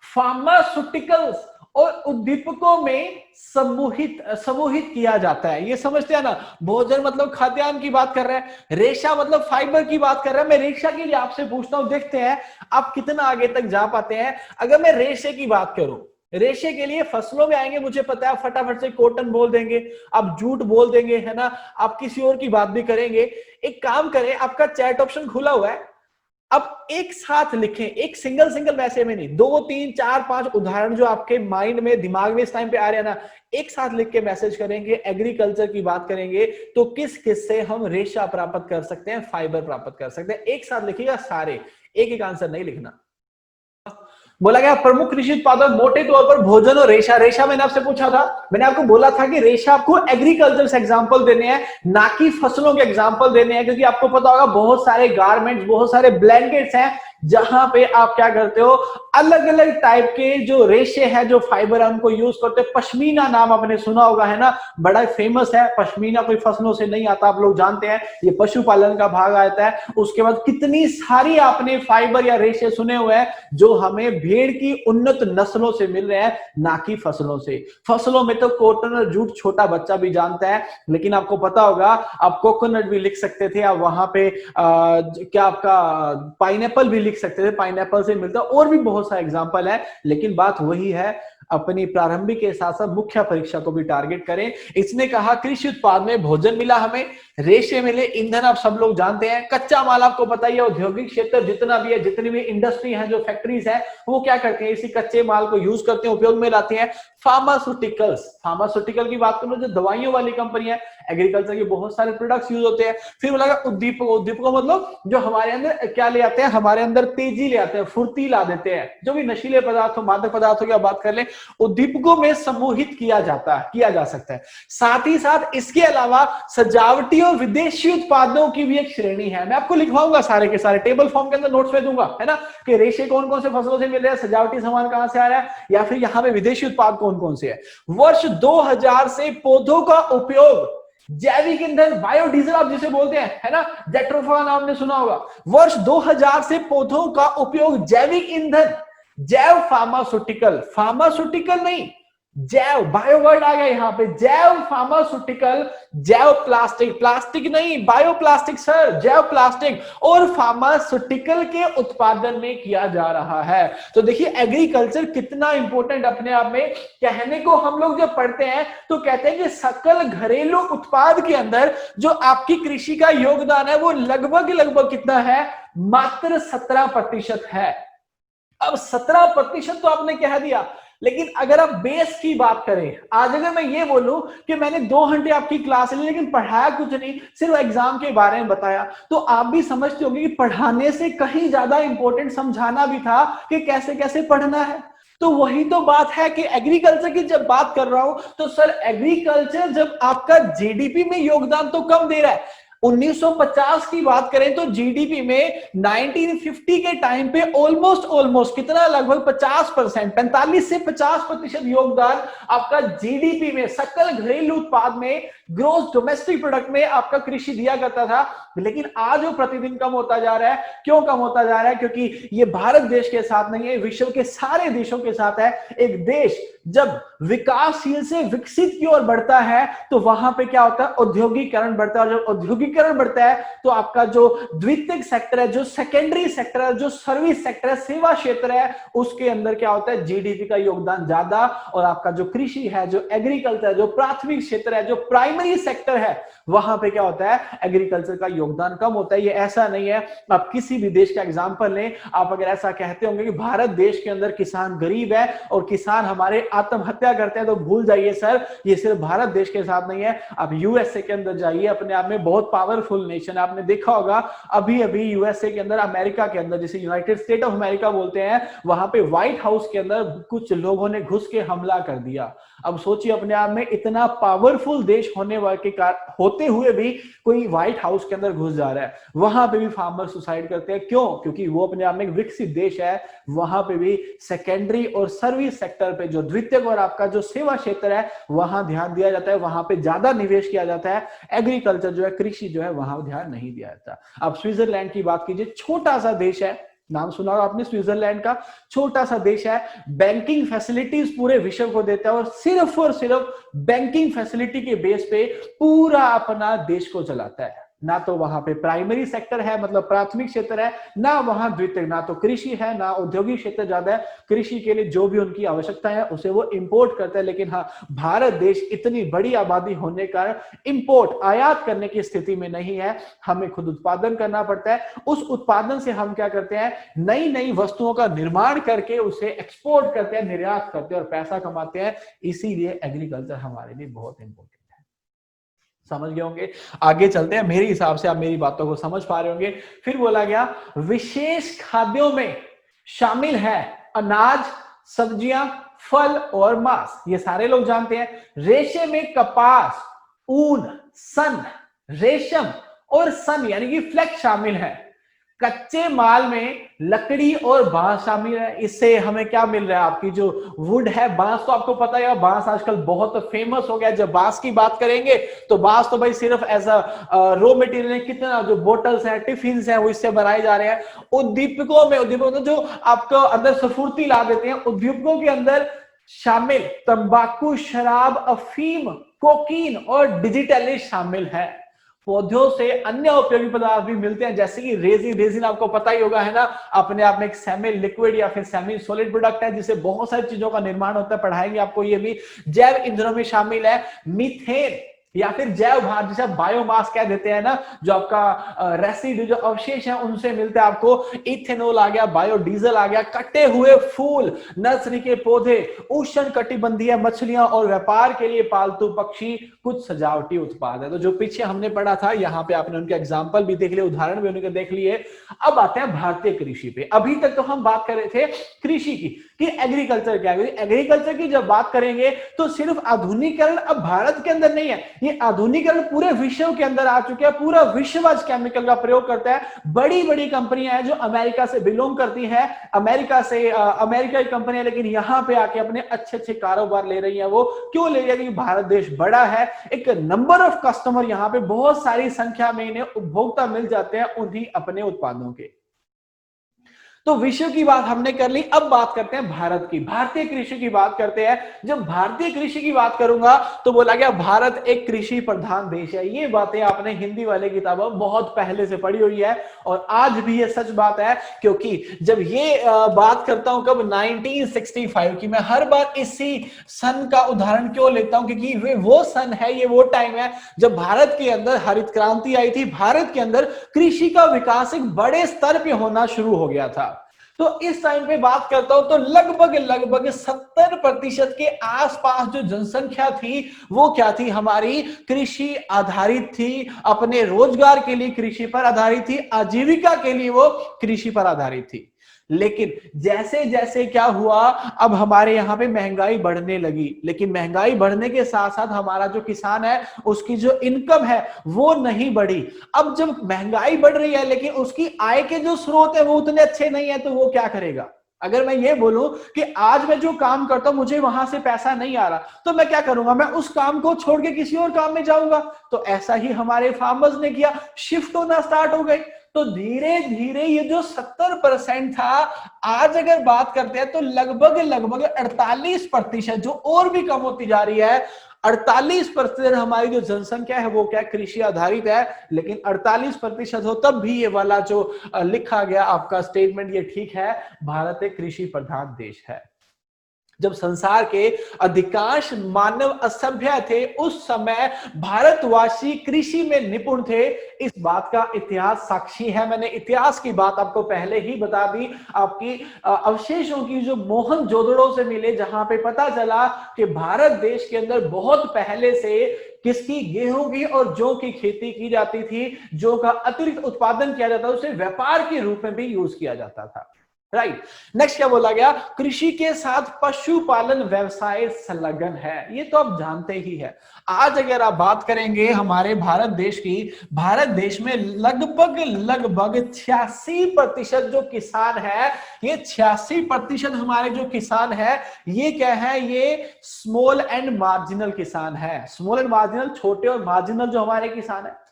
फार्मास्यूटिकल्स और उद्दीपकों में समूहित किया जाता है। ये समझते हैं ना, भोजन मतलब खाद्यान्न की बात कर रहे हैं, रेशा मतलब फाइबर की बात कर रहे हैं। मैं रेशा के लिए आपसे पूछता हूं, देखते हैं आप कितना आगे तक जा पाते हैं। अगर मैं रेशे की बात करूं, रेशे के लिए फसलों में आएंगे, मुझे पता है फटाफट से कॉटन बोल देंगे, आप जूट बोल देंगे, है ना, आप किसी और की बात भी करेंगे। एक काम करें, आपका चैट ऑप्शन खुला हुआ है, अब एक साथ लिखें, एक सिंगल वैसे में नहीं, 2 3 4 5 उदाहरण जो आपके माइंड में, दिमाग में इस टाइम पे आ रहे हैं ना, एक साथ लिख के मैसेज करेंगे। एग्रीकल्चर की बात करेंगे तो किस किस से हम रेशा प्राप्त कर सकते हैं, फाइबर प्राप्त कर सकते हैं। एक साथ लिखिएगा सारे, एक एक आंसर नहीं लिखना। बोला गया प्रमुख कृषि उत्पादक मोटे तौर पर भोजन और रेशा। रेशा मैंने आपसे पूछा था, मैंने आपको बोला था कि रेशा आपको एग्रीकल्चर से एग्जांपल देने हैं, ना कि फसलों के एग्जांपल देने हैं। क्योंकि आपको पता होगा बहुत सारे गारमेंट्स, बहुत सारे ब्लैंकेट्स हैं जहां पे आप क्या करते हो, अलग अलग टाइप के जो रेशे हैं, जो फाइबर है, उनको यूज करते हो। पश्मीना नाम आपने सुना होगा, है ना, बड़ा फेमस है। पश्मीना कोई फसलों से नहीं आता, आप लोग जानते हैं, ये पशुपालन का भाग आता है। उसके बाद कितनी सारी आपने फाइबर या रेशे सुने हुए हैं जो हमें भेड़ की उन्नत नस्लों से मिल रहे हैं, ना कि फसलों से। फसलों में तो कॉटन और जूट छोटा बच्चा भी जानता है, लेकिन आपको पता होगा आप कोकोनट भी लिख सकते थे, आप वहां पे क्या आपका पाइनएप्पल भी लिख सकते थे, पाइनएप्पल से मिलता, और भी बहुत सा एग्जांपल है। लेकिन बात वही है, अपनी प्रारंभिक के साथ साथ मुख्य परीक्षा को भी टारगेट करें। इसने कहा कृषि उत्पाद में भोजन मिला हमें, रेशे मिले, ईंधन आप सब लोग जानते हैं, कच्चा माल आपको पता ही है, औद्योगिक क्षेत्र जितना भी है, जितनी भी इंडस्ट्री है, जो फैक्ट्रीज है, वो क्या करते हैं, इसी कच्चे माल को यूज करते हैं, उपयोग में लाते हैं। फार्मास्यूटिकल्स, फार्मास्यूटिकल की बात करूं, जो दवाइयों वाली कंपनी है, एग्रीकल्चर के बहुत सारे प्रोडक्ट्स यूज होते हैं। फिर बोला उद्दीपक, उद्दीपक मतलब जो हमारे अंदर क्या ले आते हैं, हमारे अंदर तेजी ले आते हैं, फुर्ती ला देते हैं, जो भी नशीले पदार्थ हो, मादक पदार्थों की बात कर ले, उद्दीपकों में समूहित किया जा सकता है। साथ ही साथ इसके अलावा सजावटी और विदेशी उत्पादों की भी एक श्रेणी है। मैं आपको लिखवाऊंगा सारे के सारे, टेबल फॉर्म के अंदर नोट्स में दूंगा, है ना, कि रेशे कौन कौन से फसलों से मिल रहे हैं, सजावटी सामान कहां से आ रहा है, या फिर यहां पे विदेशी उत्पाद कौन कौन से है। वर्ष 2000 से पौधों का उपयोग, जैविक ईंधन, बायोडीजल आप जिसे बोलते हैं, है ना, जेट्रोफा आपने सुना होगा। वर्ष 2000 से पौधों का उपयोग, जैविक ईंधन, जैव फार्मास्यूटिकल, फार्मास्यूटिकल नहीं, जैव, बायो वर्ड आ गया यहां पे, जैव फार्मास्यूटिकल, जैव प्लास्टिक, प्लास्टिक नहीं, बायोप्लास्टिक सर, जैव प्लास्टिक और फार्मास्यूटिकल के उत्पादन में किया जा रहा है। तो देखिए एग्रीकल्चर कितना इंपॉर्टेंट अपने आप में। कहने को हम लोग जब पढ़ते हैं तो कहते हैं कि सकल घरेलू उत्पाद के अंदर जो आपकी कृषि का योगदान है वो लगभग कितना है, मात्र 17% है। अब 17% तो आपने कह दिया, लेकिन अगर आप बेस की बात करें, आज अगर मैं ये बोलूं कि मैंने 2 घंटे आपकी क्लास ली लेकिन पढ़ाया कुछ नहीं, सिर्फ एग्जाम के बारे में बताया, तो आप भी समझते होंगे कि पढ़ाने से कहीं ज्यादा इंपॉर्टेंट समझाना भी था कि कैसे कैसे पढ़ना है। तो वही तो बात है कि एग्रीकल्चर की जब बात कर रहा हूं तो सर एग्रीकल्चर जब आपका जीडीपी में योगदान तो कम दे रहा है। 1950 की बात करें तो जीडीपी में 1950 के टाइम पे ऑलमोस्ट कितना, लगभग 50%, 45 से 50% योगदान आपका जीडीपी में, सकल घरेलू उत्पाद में, ग्रोस डोमेस्टिक प्रोडक्ट में आपका कृषि दिया करता था। लेकिन आज वो प्रतिदिन कम होता जा रहा है। क्यों कम होता जा रहा है? क्योंकि ये भारत देश के साथ नहीं है, विश्व के सारे देशों के साथ है। एक देश जब विकासशील से विकसित की ओर बढ़ता है तो वहां पे क्या होता है, औद्योगिकरण बढ़ता है। और जब औद्योगिकरण बढ़ता है तो आपका जो द्वितीयक सेक्टर है, जो सेकेंडरी सेक्टर है, जो सर्विस सेक्टर है, सेवा क्षेत्र है, उसके अंदर क्या होता है, जीडीपी का योगदान ज्यादा। और आपका जो कृषि है, जो एग्रीकल्चर है, जो प्राथमिक क्षेत्र है, जो प्राइमरी सेक्टर है, वहां पे क्या होता है, एग्रीकल्चर का योगदान कम होता है। ये ऐसा नहीं है, आप किसी भी देश का एग्जांपल लें, आप अगर ऐसा कहते होंगे कि भारत देश के अंदर किसान गरीब है और किसान हमारे आत्महत्या करते हैं, तो भूल जाइए सर, ये सिर्फ भारत देश के साथ नहीं है। आप यूएसए के अंदर जाइए, अपने आप में बहुत पावरफुल नेशन, आपने देखा होगा अभी अभी यूएसए के अंदर, अमेरिका के अंदर, जिसे यूनाइटेड स्टेट ऑफ अमेरिका बोलते हैं, वहां पे व्हाइट हाउस के अंदर कुछ लोगों ने घुस के हमला कर दिया। अब सोचिए, अपने आप में इतना पावरफुल देश होते हुए भी कोई व्हाइट हाउस के अंदर घुस जा रहा है, वहां पे भी फार्मर सुसाइड करते हैं। क्यों? क्योंकि वो अपने आप में एक विकसित देश है, वहां पे भी सेकेंडरी और सर्विस सेक्टर पे, जो द्वितीयक और आपका जो सेवा क्षेत्र है, वहां ध्यान दिया जाता है, वहां पे ज्यादा निवेश किया जाता है। एग्रीकल्चर जो है, कृषि जो है, वहां ध्यान नहीं दिया जाता। अब स्विट्जरलैंड की बात कीजिए, छोटा सा देश है, नाम सुना होगा आपने स्विट्जरलैंड का, छोटा सा देश है, बैंकिंग फैसिलिटीज पूरे विश्व को देता है और सिर्फ बैंकिंग फैसिलिटी के बेस पे पूरा अपना देश को चलाता है। ना तो वहां पे प्राइमरी सेक्टर है, मतलब प्राथमिक क्षेत्र है, ना वहां द्वितीयक, ना तो कृषि है, ना औद्योगिक क्षेत्र ज्यादा है। कृषि के लिए जो भी उनकी आवश्यकता है उसे वो इंपोर्ट करते हैं। लेकिन हाँ, भारत देश इतनी बड़ी आबादी होने का इंपोर्ट, आयात करने की स्थिति में नहीं है, हमें खुद उत्पादन करना पड़ता है। उस उत्पादन से हम क्या करते हैं, नई नई वस्तुओं का निर्माण करके उसे एक्सपोर्ट करते हैं, निर्यात करते हैं और पैसा कमाते हैं। इसीलिए एग्रीकल्चर हमारे लिए बहुत इंपॉर्टेंट है। समझ गए होंगे? आगे चलते हैं, मेरे हिसाब से आप मेरी बातों को समझ पा रहे होंगे। फिर बोला गया, विशेष खाद्यों में शामिल है अनाज, सब्जियां, फल और मांस। ये सारे लोग जानते हैं। रेशे में कपास, ऊन, सन, रेशम और सन यानी कि फ्लेक्स शामिल है। कच्चे माल में लकड़ी और बांस शामिल है। इससे हमें क्या मिल रहा है, आपकी जो वुड है, बांस तो आपको पता है, बांस आजकल बहुत फेमस हो गया। जब बांस की बात करेंगे तो बांस तो भाई सिर्फ एज अ रॉ मटेरियल, कितना जो बोटल्स हैं, टिफिन हैं, वो इससे बनाए जा रहे हैं। उद्दीपकों जो आपको अंदर स्फूर्ति ला देते हैं, उद्दीपकों के अंदर शामिल तंबाकू, शराब, अफीम, कोकीन और डिजिटल शामिल है। पौधों से अन्य उपयोगी पदार्थ भी मिलते हैं, जैसे कि रेजिन। रेजिन आपको पता ही होगा, है ना, अपने आप में एक सेमी लिक्विड या फिर सेमी सॉलिड प्रोडक्ट है, जिससे बहुत सारी चीजों का निर्माण होता है। पढ़ाएंगे आपको ये भी। जैव ईंधनों में शामिल है मीथेन या फिर जैव भार, जिसे बायोमास कह देते हैं ना, जो आपका रेसिड्यू, जो अवशेष है, उनसे मिलते हैं आपको। इथेनॉल आ गया, बायोडीजल आ गया, कटे हुए फूल, नर्सरी के पौधे, उष्ण कटिबंधीय मछलियां और व्यापार के लिए पालतू पक्षी, कुछ सजावटी उत्पाद है। तो जो पीछे हमने पढ़ा था, यहाँ पे आपने उनके एग्जाम्पल भी देख लिए, उदाहरण भी उनके देख लिए। अब आते हैं भारतीय कृषि पे। अभी तक तो हम बात कर रहे थे कृषि की, कि एग्रीकल्चर क्या है। एग्रीकल्चर की जब बात करेंगे तो सिर्फ आधुनिकीकरण अब भारत के अंदर नहीं है, ये आधुनिकीकरण पूरे विश्व के अंदर आ चुके हैं। पूरा विश्व आज केमिकल का प्रयोग करता है। बड़ी बड़ी कंपनियां हैं जो अमेरिका से बिलोंग करती है, अमेरिका की कंपनियां, लेकिन यहां पे आके अपने अच्छे अच्छे कारोबार ले रही है। वो क्यों ले रही है? क्योंकि भारत देश बड़ा है, एक नंबर ऑफ कस्टमर, यहां पे बहुत सारी संख्या में इन्हें उपभोक्ता मिल जाते हैं उन्हीं अपने उत्पादों के। तो विश्व की बात हमने कर ली। अब बात करते हैं भारत की, भारतीय कृषि की बात करते हैं। जब भारतीय कृषि की बात करूंगा तो बोला गया भारत एक कृषि प्रधान देश है। ये बातें आपने हिंदी वाले किताबों में बहुत पहले से पढ़ी हुई है और आज भी ये सच बात है। क्योंकि जब ये बात करता हूं कब, 1965 की, मैं हर बार इसी सन का उदाहरण क्यों लेता हूं, क्योंकि वो सन है, ये वो टाइम है जब भारत के अंदर हरित क्रांति आई थी। भारत के अंदर कृषि का विकास एक बड़े स्तर पे होना शुरू हो गया था। तो इस टाइम पे बात करता हूं तो लगभग 70% के आसपास जो जनसंख्या थी वो क्या थी, हमारी कृषि आधारित थी। अपने रोजगार के लिए कृषि पर आधारित थी, आजीविका के लिए वो कृषि पर आधारित थी। लेकिन जैसे जैसे क्या हुआ, अब हमारे यहाँ पे महंगाई बढ़ने लगी। लेकिन महंगाई बढ़ने के साथ साथ हमारा जो किसान है उसकी जो इनकम है वो नहीं बढ़ी। अब जब महंगाई बढ़ रही है लेकिन उसकी आय के जो स्रोत है वो उतने अच्छे नहीं है, तो वो क्या करेगा? अगर मैं ये बोलूं कि आज मैं जो काम करता हूं मुझे वहां से पैसा नहीं आ रहा, तो मैं क्या करूंगा? मैं उस काम को छोड़ के किसी और काम में जाऊंगा। तो ऐसा ही हमारे फार्मर्स ने किया, शिफ्ट होना स्टार्ट हो गए। तो धीरे धीरे ये जो 70% था, आज अगर बात करते हैं तो लगभग 48%, जो और भी कम होती जा रही है। 48% हमारी जो जनसंख्या है वो क्या, कृषि आधारित है। लेकिन 48% हो तब भी ये वाला जो लिखा गया आपका स्टेटमेंट, ये ठीक है, भारत एक कृषि प्रधान देश है। जब संसार के अधिकांश मानव असभ्य थे, उस समय भारतवासी कृषि में निपुण थे। इस बात का इतिहास साक्षी है। मैंने इतिहास की बात आपको पहले ही बता दी, आपकी अवशेषों की जो मोहनजोदड़ो से मिले, जहां पे पता चला कि भारत देश के अंदर बहुत पहले से किसकी, गेहूं की और जौ की खेती की जाती थी। जौ का अतिरिक्त उत्पादन किया जाता था, उसे व्यापार के रूप में भी यूज किया जाता था। राइट। नेक्स्ट क्या बोला गया, कृषि के साथ पशुपालन व्यवसाय संलग्न है। ये तो आप जानते ही है। आज अगर आप बात करेंगे हमारे भारत देश की, भारत देश में लगभग 86% जो किसान है, ये 86% हमारे जो किसान है, ये क्या है, ये स्मॉल एंड मार्जिनल किसान है। स्मॉल एंड मार्जिनल, छोटे और मार्जिनल जो हमारे किसान है।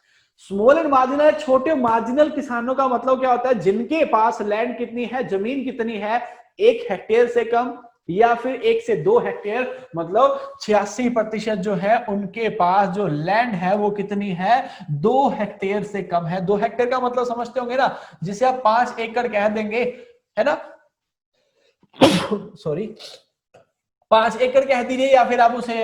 स्मॉल एंड मार्जिनल, छोटे मार्जिनल किसानों का मतलब क्या होता है, जिनके पास लैंड कितनी है, जमीन कितनी है, 1 हेक्टेयर से कम या फिर 1 से 2 हेक्टेयर, मतलब 86% जो है उनके पास जो लैंड है वो कितनी है, 2 हेक्टेयर से कम है। 2 हेक्टेयर का मतलब समझते होंगे ना, जिसे आप 5 एकड़ कह देंगे, है ना सॉरी 5 एकड़ कह दीजिए या फिर आप उसे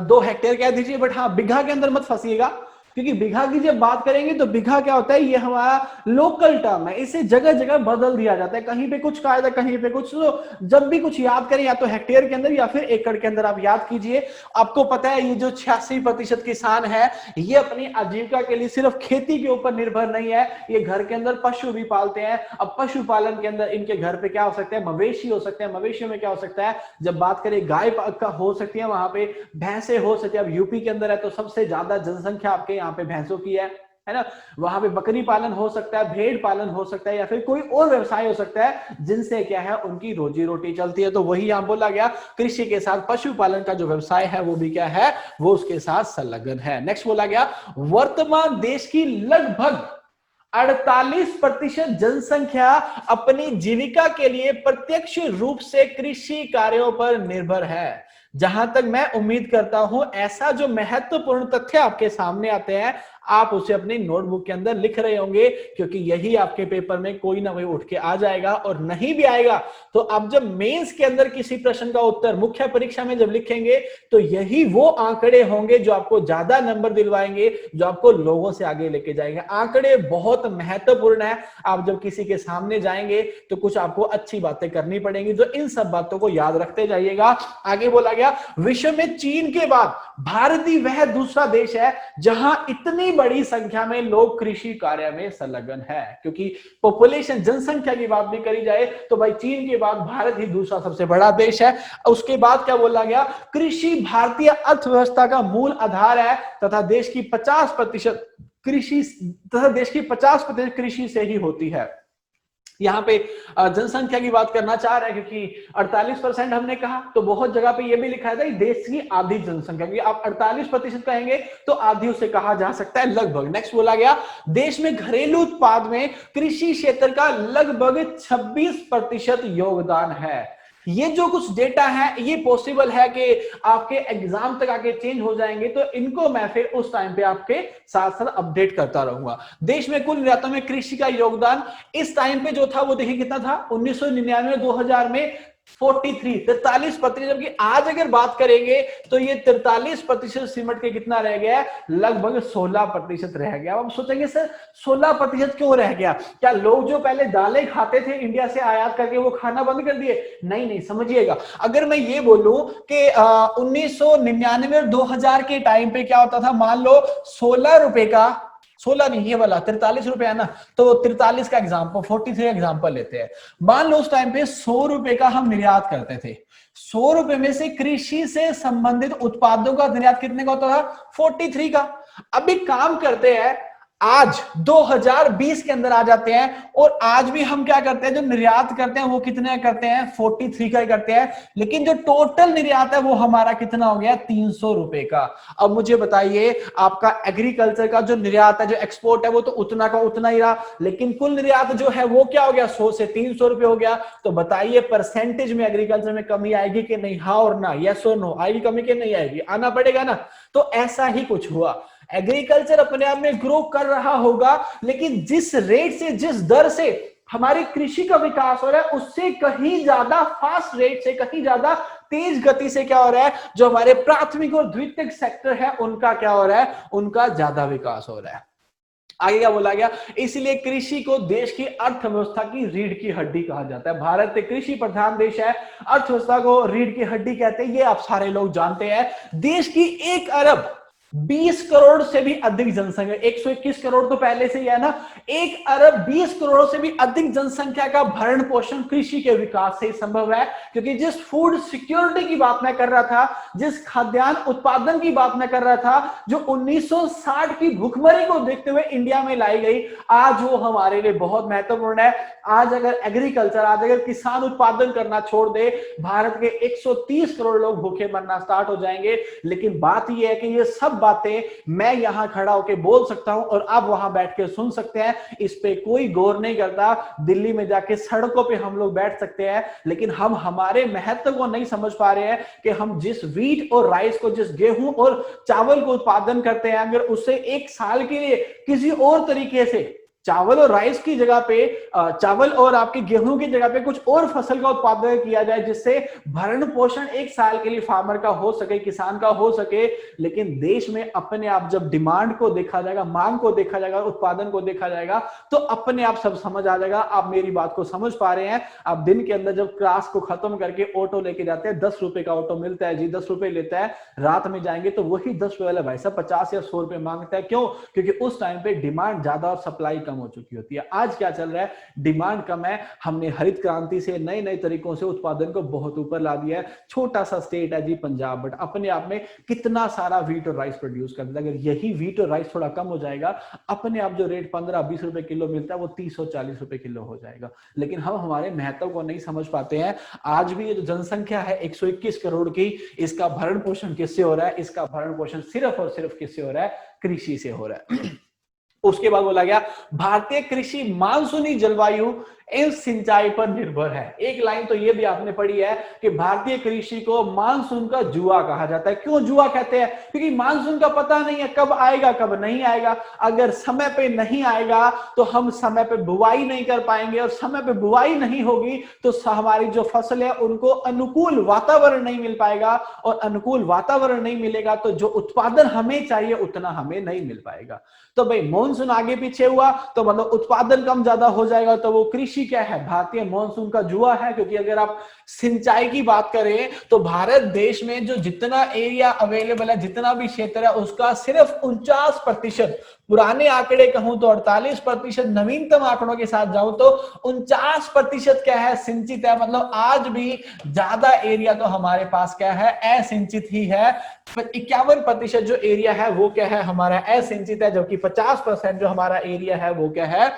2 हेक्टेयर कह दीजिए, बट हाँ बीघा के अंदर मत फंसिएगा, क्योंकि बीघा की जब बात करेंगे तो बीघा क्या होता है, ये हमारा लोकल टर्म है, इसे जगह जगह बदल दिया जाता है, कहीं पे कुछ कहा जाता है, कहीं पे कुछ। तो जब भी कुछ याद करें, या तो हेक्टेयर के अंदर या फिर एकड़ के अंदर आप याद कीजिए। आपको पता है ये जो 86% किसान है, ये अपनी आजीविका के लिए सिर्फ खेती के ऊपर निर्भर नहीं है, ये घर के अंदर पशु भी पालते हैं। अब पशुपालन के अंदर इनके घर पे क्या हो सकता है, मवेशी हो सकते हैं। मवेशियों में क्या हो सकता है, जब बात करें गाय का हो सकती है, वहां पे भैंसे हो सकती है। अब यूपी के अंदर है तो सबसे ज्यादा जनसंख्या आपके यहाँ पे भैंसों की है ना। वहां पे बकरी पालन हो सकता है, भेड़ पालन हो सकता है, या फिर कोई और व्यवसाय हो सकता है जिनसे क्या है, उनकी रोजी रोटी चलती है। तो वही यहां बोला गया, कृषि के साथ पशुपालन का जो व्यवसाय है वो भी क्या है, वो उसके साथ संलग्न है। नेक्स्ट बोला गया, वर्तमान देश की लगभग 48% जनसंख्या अपनी जीविका के लिए प्रत्यक्ष रूप से कृषि कार्यों पर निर्भर है। जहां तक मैं उम्मीद करता हूं, ऐसा जो महत्वपूर्ण तथ्य आपके सामने आते हैं, आप उसे अपनी नोटबुक के अंदर लिख रहे होंगे, क्योंकि यही आपके पेपर में कोई ना कोई उठ के आ जाएगा। और नहीं भी आएगा तो आप जब मेंस के अंदर किसी प्रश्न का उत्तर मुख्य परीक्षा में जब लिखेंगे, तो यही वो आंकड़े होंगे जो आपको ज्यादा नंबर दिलवाएंगे, जो आपको लोगों से आगे लेके जाएंगे। आंकड़े बहुत महत्वपूर्ण है। आप जब किसी के सामने जाएंगे तो कुछ आपको अच्छी बातें करनी पड़ेंगी, जो इन सब बातों को याद रखते जाइएगा। आगे बोला गया, विश्व में चीन के बाद भारत ही वह दूसरा देश है जहां इतनी बड़ी संख्या में लोग कृषि कार्य में संलग्न है। क्योंकि पॉपुलेशन, जनसंख्या की बात भी करी जाए तो भाई चीन के बाद भारत ही दूसरा सबसे बड़ा देश है। उसके बाद क्या बोला गया, कृषि भारतीय अर्थव्यवस्था का मूल आधार है तथा देश की 50% कृषि से ही होती है। यहाँ पे जनसंख्या की बात करना चाह रहे हैं, क्योंकि 48% हमने कहा, तो बहुत जगह पे ये भी लिखा था देश की आधी जनसंख्या, क्योंकि आप 48% कहेंगे तो आधी उसे कहा जा सकता है लगभग। नेक्स्ट बोला गया, देश में घरेलू उत्पाद में कृषि क्षेत्र का लगभग 26% योगदान है। ये जो कुछ डेटा है, ये पॉसिबल है कि आपके एग्जाम तक आके चेंज हो जाएंगे, तो इनको मैं फिर उस टाइम पे आपके साथ साथ अपडेट करता रहूंगा। देश में कुल निर्यातों में कृषि का योगदान इस टाइम पे जो था वो देखिए कितना था, 1999 2000 में 43% जबकि आज अगर बात करेंगे तो ये 43% सिमट के कितना रह गया है, लगभग 16% रह गया। अब आप सोचेंगे सर 16% क्यों रह गया, क्या लोग जो पहले दालें खाते थे इंडिया से आयात करके वो खाना बंद कर दिए? नहीं नहीं, समझिएगा। अगर मैं ये बोलूं कि 1999 और 2000 के टाइम पे क्या होता था, मान लो 16 रुपए का, 16 नहीं ये वाला 43 रुपए है ना, तो 43 का एग्जाम्पल, 43 एग्जाम्पल लेते हैं। मान लो उस टाइम पे 100 रुपए का हम निर्यात करते थे, 100 रुपए में से कृषि से संबंधित उत्पादों का निर्यात कितने का होता था, 43 का। अभी काम करते हैं, आज 2020 के अंदर आ जाते हैं, और आज भी हम क्या करते हैं, जो निर्यात करते हैं वो कितने करते हैं, 43 का करते हैं, लेकिन जो टोटल निर्यात है वो हमारा कितना हो गया, 300 रुपए का। अब मुझे बताइए, आपका एग्रीकल्चर का जो निर्यात है, जो एक्सपोर्ट है, वो तो उतना का उतना ही रहा, लेकिन कुल निर्यात जो है वो क्या हो गया, 100 से 300 रुपए हो गया। तो बताइए परसेंटेज में एग्रीकल्चर में कमी आएगी कि नहीं, हाँ और ना, यस और नो, आएगी कमी कि नहीं आएगी, आना पड़ेगा ना। तो ऐसा ही कुछ हुआ, एग्रीकल्चर अपने आप में ग्रो कर रहा होगा, लेकिन जिस रेट से, जिस दर से हमारी कृषि का विकास हो रहा है, उससे कहीं ज्यादा फास्ट रेट से, कहीं ज्यादा तेज गति से क्या हो रहा है, जो हमारे प्राथमिक और द्वितीयक सेक्टर है उनका क्या हो रहा है, उनका ज्यादा विकास हो रहा है। आगे क्या बोला गया, इसलिए कृषि को देश की अर्थव्यवस्था की रीढ़ की हड्डी कहा जाता है। भारत एक कृषि प्रधान देश है, अर्थव्यवस्था को रीढ़ की हड्डी कहते हैं, ये आप सारे लोग जानते हैं। देश की 1 अरब 20 करोड़ से भी अधिक जनसंख्या, 121 करोड़ तो पहले से ही है ना, 1 अरब 20 करोड़ से भी अधिक जनसंख्या का भरण पोषण कृषि के विकास से संभव है। क्योंकि जिस फूड सिक्योरिटी की बात मैं कर रहा था, जिस खाद्यान्न उत्पादन की बात मैं कर रहा था, जो 1960 की भूखमरी को देखते हुए इंडिया में लाई गई, आज वो हमारे लिए बहुत महत्वपूर्ण है। आज अगर एग्रीकल्चर, आज अगर किसान उत्पादन करना छोड़ दे, भारत के 130 करोड़ लोग भूखे मरना स्टार्ट हो जाएंगे। लेकिन बात यह है कि ये सब बातें मैं यहां खड़ा होकर बोल सकता हूं और आप वहां बैठ के सुन सकते हैं, इस पे कोई गौर नहीं करता। दिल्ली में जाके सड़कों पे हम लोग बैठ सकते हैं, लेकिन हम हमारे महत्व को नहीं समझ पा रहे हैं कि हम जिस व्हीट और राइस को, जिस गेहूं और चावल को उत्पादन करते हैं, अगर उससे 1 साल के लिए किसी और तरीके से चावल और राइस की जगह पे, चावल और आपके गेहूं की जगह पे कुछ और फसल का उत्पादन किया जाए, जिससे भरण पोषण 1 साल के लिए फार्मर का हो सके, किसान का हो सके। लेकिन देश में अपने आप जब डिमांड को देखा जाएगा, मांग को देखा जाएगा, उत्पादन को देखा जाएगा, तो अपने आप सब समझ आ जाएगा। आप मेरी बात को समझ पा रहे हैं? आप दिन के अंदर जब क्लास को खत्म करके ऑटो लेके जाते हैं, 10 रुपए का ऑटो मिलता है जी, 10 रुपए लेता है। रात में जाएंगे तो वही 10 रुपए वाला भाई साहब 50 या 100 रुपए मांगता है। क्यों? क्योंकि उस टाइम पे डिमांड ज्यादा और सप्लाई कम हो चुकी होती है। आज क्या चल रहा है, डिमांड कम है, हमने हरित क्रांति से नए नए तरीकों से उत्पादन को बहुत ऊपर ला दिया है। छोटा सा स्टेट है जी पंजाब, बट अपने आप में कितना सारा व्हीट और राइस प्रोड्यूस करता है। अगर यही व्हीट और राइस थोड़ा कम हो जाएगा, अपने आप जो रेट 15-20 रुपए किलो मिलता है वो 30 और 40 रुपए किलो हो जाएगा। लेकिन हम हमारे महत्व को नहीं समझ पाते हैं। आज भी ये जो जनसंख्या है 121 करोड़ की, इसका भरण पोषण किससे हो रहा है? इसका भरण पोषण सिर्फ और सिर्फ किससे हो रहा है? कृषि से हो रहा है। उसके बाद बोला गया, भारतीय कृषि मानसूनी जलवायु एवं सिंचाई पर निर्भर है। एक लाइन तो ये भी आपने पढ़ी है कि भारतीय कृषि को मानसून का जुआ कहा जाता है। क्यों जुआ कहते हैं? क्योंकि मानसून का पता नहीं है कब आएगा कब नहीं आएगा। अगर समय पे नहीं आएगा तो हम समय पे बुवाई नहीं कर पाएंगे, और समय पे बुवाई नहीं होगी तो हमारी जो फसल है उनको अनुकूल वातावरण नहीं मिल पाएगा, और अनुकूल वातावरण नहीं मिलेगा तो जो उत्पादन हमें चाहिए उतना हमें नहीं मिल पाएगा। तो भाई मॉनसून आगे पीछे हुआ तो मतलब उत्पादन कम ज्यादा हो जाएगा। तो वो कृषि क्या है? भारतीय मॉनसून का जुआ है। क्योंकि अगर आप सिंचाई की बात करें तो भारत देश में जो जितना एरिया अवेलेबल है, जितना भी क्षेत्र है, उसका सिर्फ 49%, पुराने आंकड़े कहूं तो 48%, नवीनतम आंकड़ों के साथ जाऊं तो 49% क्या है? सिंचित है। मतलब आज भी ज्यादा एरिया तो हमारे पास क्या है? असिंचित ही है। 51% जो एरिया है वो क्या है? हमारा असिंचित है। जबकि 50% जो हमारा एरिया है वो क्या है?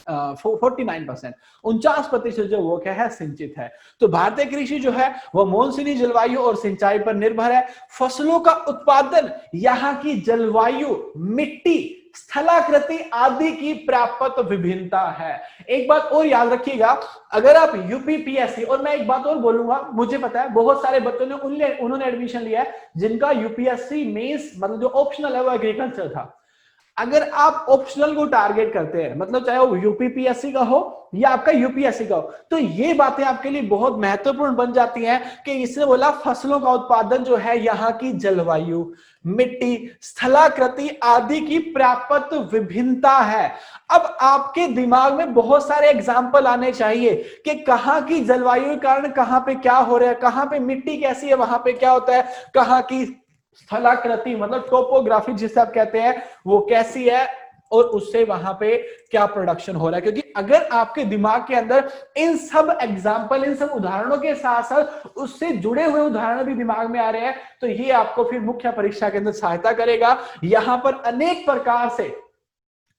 49%, 49% जो वो क्या है? सिंचित है। तो भारतीय कृषि जो है वो मानसूनी जलवायु और सिंचाई पर निर्भर है। फसलों का उत्पादन यहाँ की जलवायु, मिट्टी, स्थलाकृति आदि की पर्याप्त विभिन्नता है। एक बात और याद रखिएगा, अगर आप यूपीपीएससी, और मैं एक बात और बोलूंगा, मुझे पता है बहुत सारे बच्चों ने उन्होंने एडमिशन लिया है जिनका यूपीएससी मेंस मतलब जो ऑप्शनल है वो एग्रीकल्चर था। अगर आप ऑप्शनल को टारगेट करते हैं, मतलब चाहे वो यूपीपीएससी का हो या आपका यूपीएससी का हो, तो ये बातें आपके लिए बहुत महत्वपूर्ण बन जाती हैं कि इसने बोला फसलों का उत्पादन जो है यहाँ की जलवायु, मिट्टी, स्थलाकृति आदि की पर्याप्त विभिन्नता है। अब आपके दिमाग में बहुत सारे एग्जाम्पल आने चाहिए कि कहाँ की जलवायु के कारण कहाँ पे क्या हो रहा है, कहाँ पे मिट्टी कैसी है, वहां पे क्या होता है, कहाँ की स्थलाकृति मतलब टोपोग्राफी जिसे आप कहते हैं वो कैसी है, और उससे वहां पे क्या प्रोडक्शन हो रहा है। क्योंकि अगर आपके दिमाग के अंदर इन सब एग्जाम्पल, इन सब उदाहरणों के साथ साथ उससे जुड़े हुए उदाहरण भी दिमाग में आ रहे हैं, तो ये आपको फिर मुख्य परीक्षा के अंदर सहायता करेगा। यहां पर अनेक प्रकार से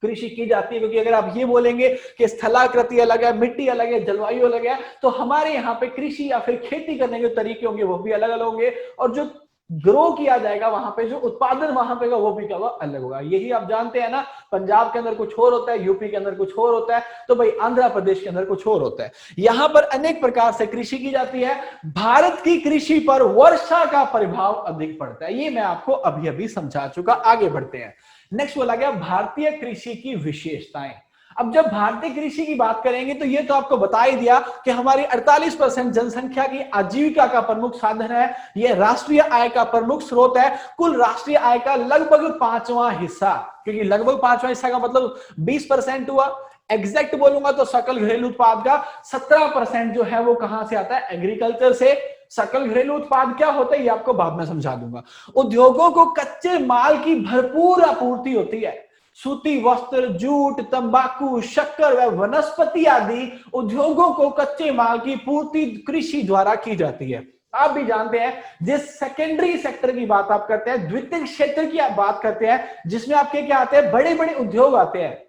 कृषि की जाती है। क्योंकि अगर आप ये बोलेंगे कि स्थलाकृति अलग है, मिट्टी अलग है, जलवायु अलग है, तो हमारे यहाँ पे कृषि या फिर खेती करने के तरीके होंगे वो भी अलग अलग होंगे, और जो ग्रो किया जाएगा वहां पे, जो उत्पादन वहां पे वो भी क्या होगा? अलग होगा। यही आप जानते हैं ना, पंजाब के अंदर कुछ और होता है, यूपी के अंदर कुछ और होता है, तो भाई आंध्र प्रदेश के अंदर कुछ और होता है। यहां पर अनेक प्रकार से कृषि की जाती है। भारत की कृषि पर वर्षा का प्रभाव अधिक पड़ता है, ये मैं आपको अभी अभी समझा चुका। आगे बढ़ते हैं। नेक्स्ट बोला गया भारतीय कृषि की विशेषताएं। अब जब भारतीय कृषि की बात करेंगे तो ये तो आपको बता ही दिया कि हमारी 48% जनसंख्या की आजीविका का प्रमुख साधन है, ये राष्ट्रीय आय का प्रमुख स्रोत है, कुल राष्ट्रीय आय का लगभग 5वां हिस्सा, क्योंकि लगभग 5वां हिस्सा का मतलब 20% हुआ। एग्जैक्ट बोलूंगा तो सकल घरेलू उत्पाद का 17% जो है वो कहां से आता है, एग्रीकल्चर से। सकल घरेलू उत्पाद क्या होता है ये आपको बाद में समझा दूंगा। उद्योगों को कच्चे माल की भरपूर आपूर्ति होती है, सूती वस्त्र, जूट, तंबाकू, शक्कर व वनस्पति आदि उद्योगों को कच्चे माल की पूर्ति कृषि द्वारा की जाती है। आप भी जानते हैं, जिस सेकेंडरी सेक्टर की बात आप करते हैं, द्वितीय क्षेत्र की आप बात करते हैं, जिसमें आपके क्या आते हैं, बड़े बड़े उद्योग आते हैं।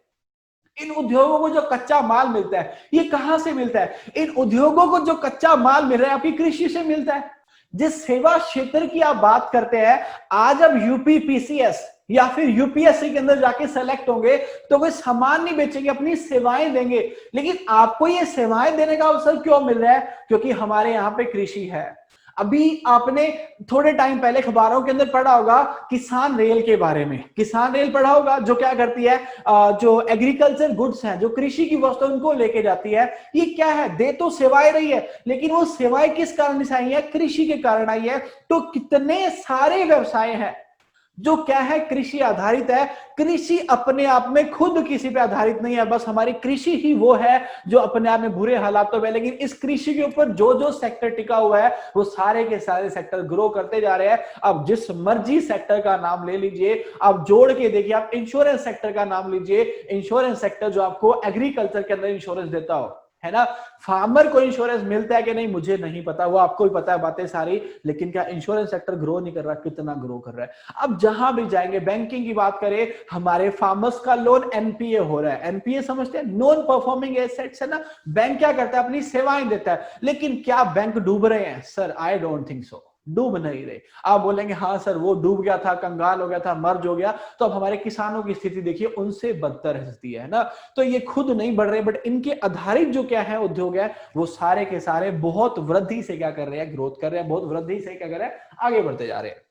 इन उद्योगों को जो कच्चा माल मिलता है ये कहां से मिलता है, इन उद्योगों को जो कच्चा माल मिल रहा है आपकी कृषि से मिलता है। जिस सेवा क्षेत्र की आप बात करते हैं, आज अब यूपीपीसीएस या फिर यूपीएससी के अंदर जाके सेलेक्ट होंगे तो वे सामान नहीं बेचेंगे, अपनी सेवाएं देंगे। लेकिन आपको ये सेवाएं देने का अवसर क्यों मिल रहा है, क्योंकि हमारे यहाँ पे कृषि है। अभी आपने थोड़े टाइम पहले अखबारों के अंदर पढ़ा होगा किसान रेल के बारे में, किसान रेल पढ़ा होगा, जो क्या करती है, जो एग्रीकल्चर गुड्स हैं, जो कृषि की वस्तु उनको लेके जाती है। ये क्या है, दे तो सेवाएं रही है, लेकिन वो सेवाएं किस कारण से आई है, कृषि के कारण आई है। तो कितने सारे व्यवसाय हैं जो क्या है, कृषि आधारित है। कृषि अपने आप में खुद किसी पे आधारित नहीं है, बस हमारी कृषि ही वो है जो अपने आप में बुरे हालातों में, लेकिन इस कृषि के ऊपर जो जो सेक्टर टिका हुआ है वो सारे के सारे सेक्टर ग्रो करते जा रहे हैं। अब जिस मर्जी सेक्टर का नाम ले लीजिए, आप जोड़ के देखिए, आप इंश्योरेंस सेक्टर का नाम लीजिए, इंश्योरेंस सेक्टर जो आपको एग्रीकल्चर के अंदर इंश्योरेंस देता हो, है ना। फार्मर को इंश्योरेंस मिलता है कि नहीं मुझे नहीं पता, वो आपको ही पता है बातें सारी, लेकिन क्या इंश्योरेंस सेक्टर ग्रो नहीं कर रहा, कितना ग्रो कर रहा है। अब जहां भी जाएंगे, बैंकिंग की बात करें, हमारे फार्मर्स का लोन एनपीए हो रहा है। एनपीए समझते हैं, नॉन परफॉर्मिंग एसेट्स, है ना। बैंक क्या करता है, अपनी सेवाएं देता है। लेकिन क्या बैंक डूब रहे हैं, sir I don't think so, डूब नहीं रहे। आप बोलेंगे हाँ सर वो डूब गया था, कंगाल हो गया था, मर्ज हो गया, तो अब हमारे किसानों की स्थिति देखिए, उनसे बदतर स्थिति है ना। तो ये खुद नहीं बढ़ रहे, बट इनके आधारित जो क्या है उद्योग है वो सारे के सारे बहुत वृद्धि से क्या कर रहे हैं, ग्रोथ कर रहे हैं, बहुत वृद्धि से क्या कर रहे हैं, आगे बढ़ते जा रहे हैं।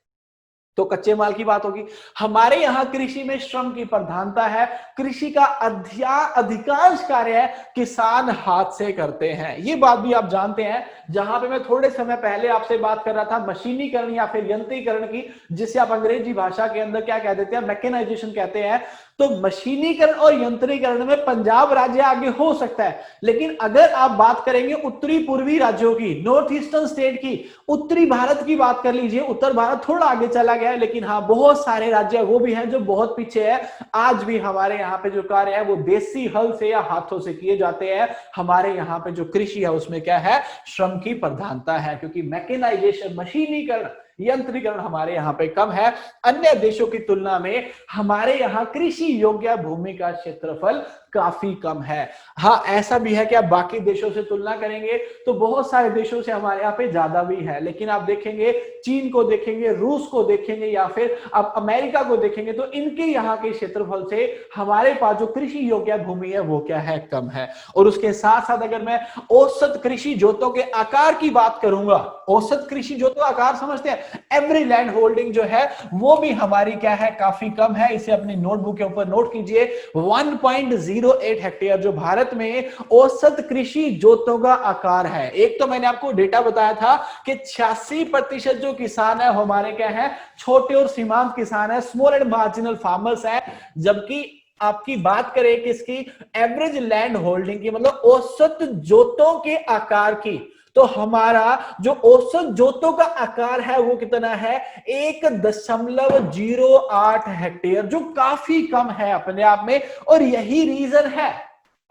तो कच्चे माल की बात होगी। हमारे यहां कृषि में श्रम की प्रधानता है, कृषि का अधिकांश कार्य किसान हाथ से करते हैं, ये बात भी आप जानते हैं। जहां पे मैं थोड़े समय पहले आपसे बात कर रहा था मशीनीकरण या फिर यंत्रीकरण की, जिसे आप अंग्रेजी भाषा के अंदर क्या कह देते हैं, मैकेनाइजेशन कहते हैं। तो मशीनीकरण और यंत्रीकरण में पंजाब राज्य आगे हो सकता है, लेकिन अगर आप बात करेंगे उत्तरी पूर्वी राज्यों की, नॉर्थ ईस्टर्न स्टेट की, उत्तरी भारत की बात कर लीजिए, उत्तर भारत थोड़ा आगे चला गया है, लेकिन हाँ बहुत सारे राज्य वो भी हैं जो बहुत पीछे है। आज भी हमारे यहाँ पे जो कार्य है वो देसी हल से या हाथों से किए जाते हैं। हमारे यहाँ पे जो कृषि है उसमें क्या है, श्रम की प्रधानता है, क्योंकि मैकेनाइजेशन, मशीनीकरण, यंत्रीकरण हमारे यहाँ पे कम है। अन्य देशों की तुलना में हमारे यहाँ कृषि योग्य भूमि का क्षेत्रफल काफी कम है। हाँ ऐसा भी है कि आप बाकी देशों से तुलना करेंगे तो बहुत सारे देशों से हमारे यहाँ पे ज्यादा भी है, लेकिन आप देखेंगे चीन को देखेंगे, रूस को देखेंगे या फिर आप अमेरिका को देखेंगे तो इनके यहाँ के क्षेत्रफल से हमारे पास जो कृषि योग्य भूमि है वो क्या है, कम है। और उसके साथ साथ अगर मैं औसत कृषि जोतों के आकार की बात करूंगा, औसत कृषि जोतों आकार समझते हैं, एवरी लैंड होल्डिंग जो है वो भी हमारी क्या है, काफी कम है। इसे अपनी नोटबुक के ऊपर नोट कीजिए, 1.08 हेक्टेयर जो भारत में औसत कृषि जोतों का आकार है। एक तो मैंने आपको डेटा बताया था कि 86% जो किसान है हमारे क्या है, छोटे और सीमांत किसान है, स्मॉल एंड मार्जिनल फार्मर्स है। जबकि आपकी बात करें किसकी, एवरेज लैंड होल्डिंग की, मतलब औसत जोतों के आकार की, तो हमारा जो औसत जोतों का आकार है वो कितना है, 1.08 हेक्टेयर, जो काफी कम है अपने आप में। और यही रीजन है,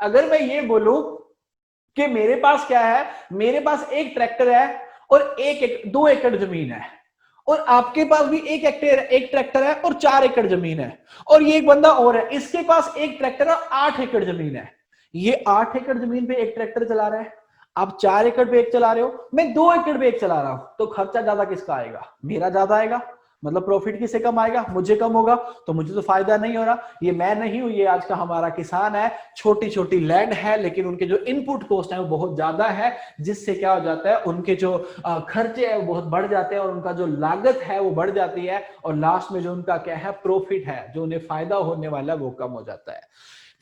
अगर मैं ये बोलूं कि मेरे पास क्या है, मेरे पास एक ट्रैक्टर है और 2 एकड़ जमीन है, और आपके पास भी एक ट्रैक्टर है और 4 एकड़ जमीन है, और ये एक बंदा और है, इसके पास एक ट्रैक्टर है, 8 एकड़ जमीन है। ये 8 एकड़ जमीन पे एक ट्रैक्टर चला रहा है, आप 4 एकड़ पे एक चला रहे हो, मैं 2 एकड़ पे एक चला रहा हूं, तो खर्चा ज्यादा किसका आएगा, मेरा ज्यादा आएगा, मतलब प्रॉफिट किसे कम आएगा, मुझे कम होगा, तो मुझे तो फायदा नहीं हो रहा। ये मैं नहीं हूं, ये आज का हमारा किसान है, छोटी छोटी लैंड है, लेकिन उनके जो इनपुट कॉस्ट है वो बहुत ज्यादा है, जिससे क्या हो जाता है, उनके जो खर्चे है वो बहुत बढ़ जाते हैं और उनका जो लागत है वो बढ़ जाती है, और लास्ट में जो उनका क्या है, प्रॉफिट है, जो उन्हें फायदा होने वाला है वो कम हो जाता है।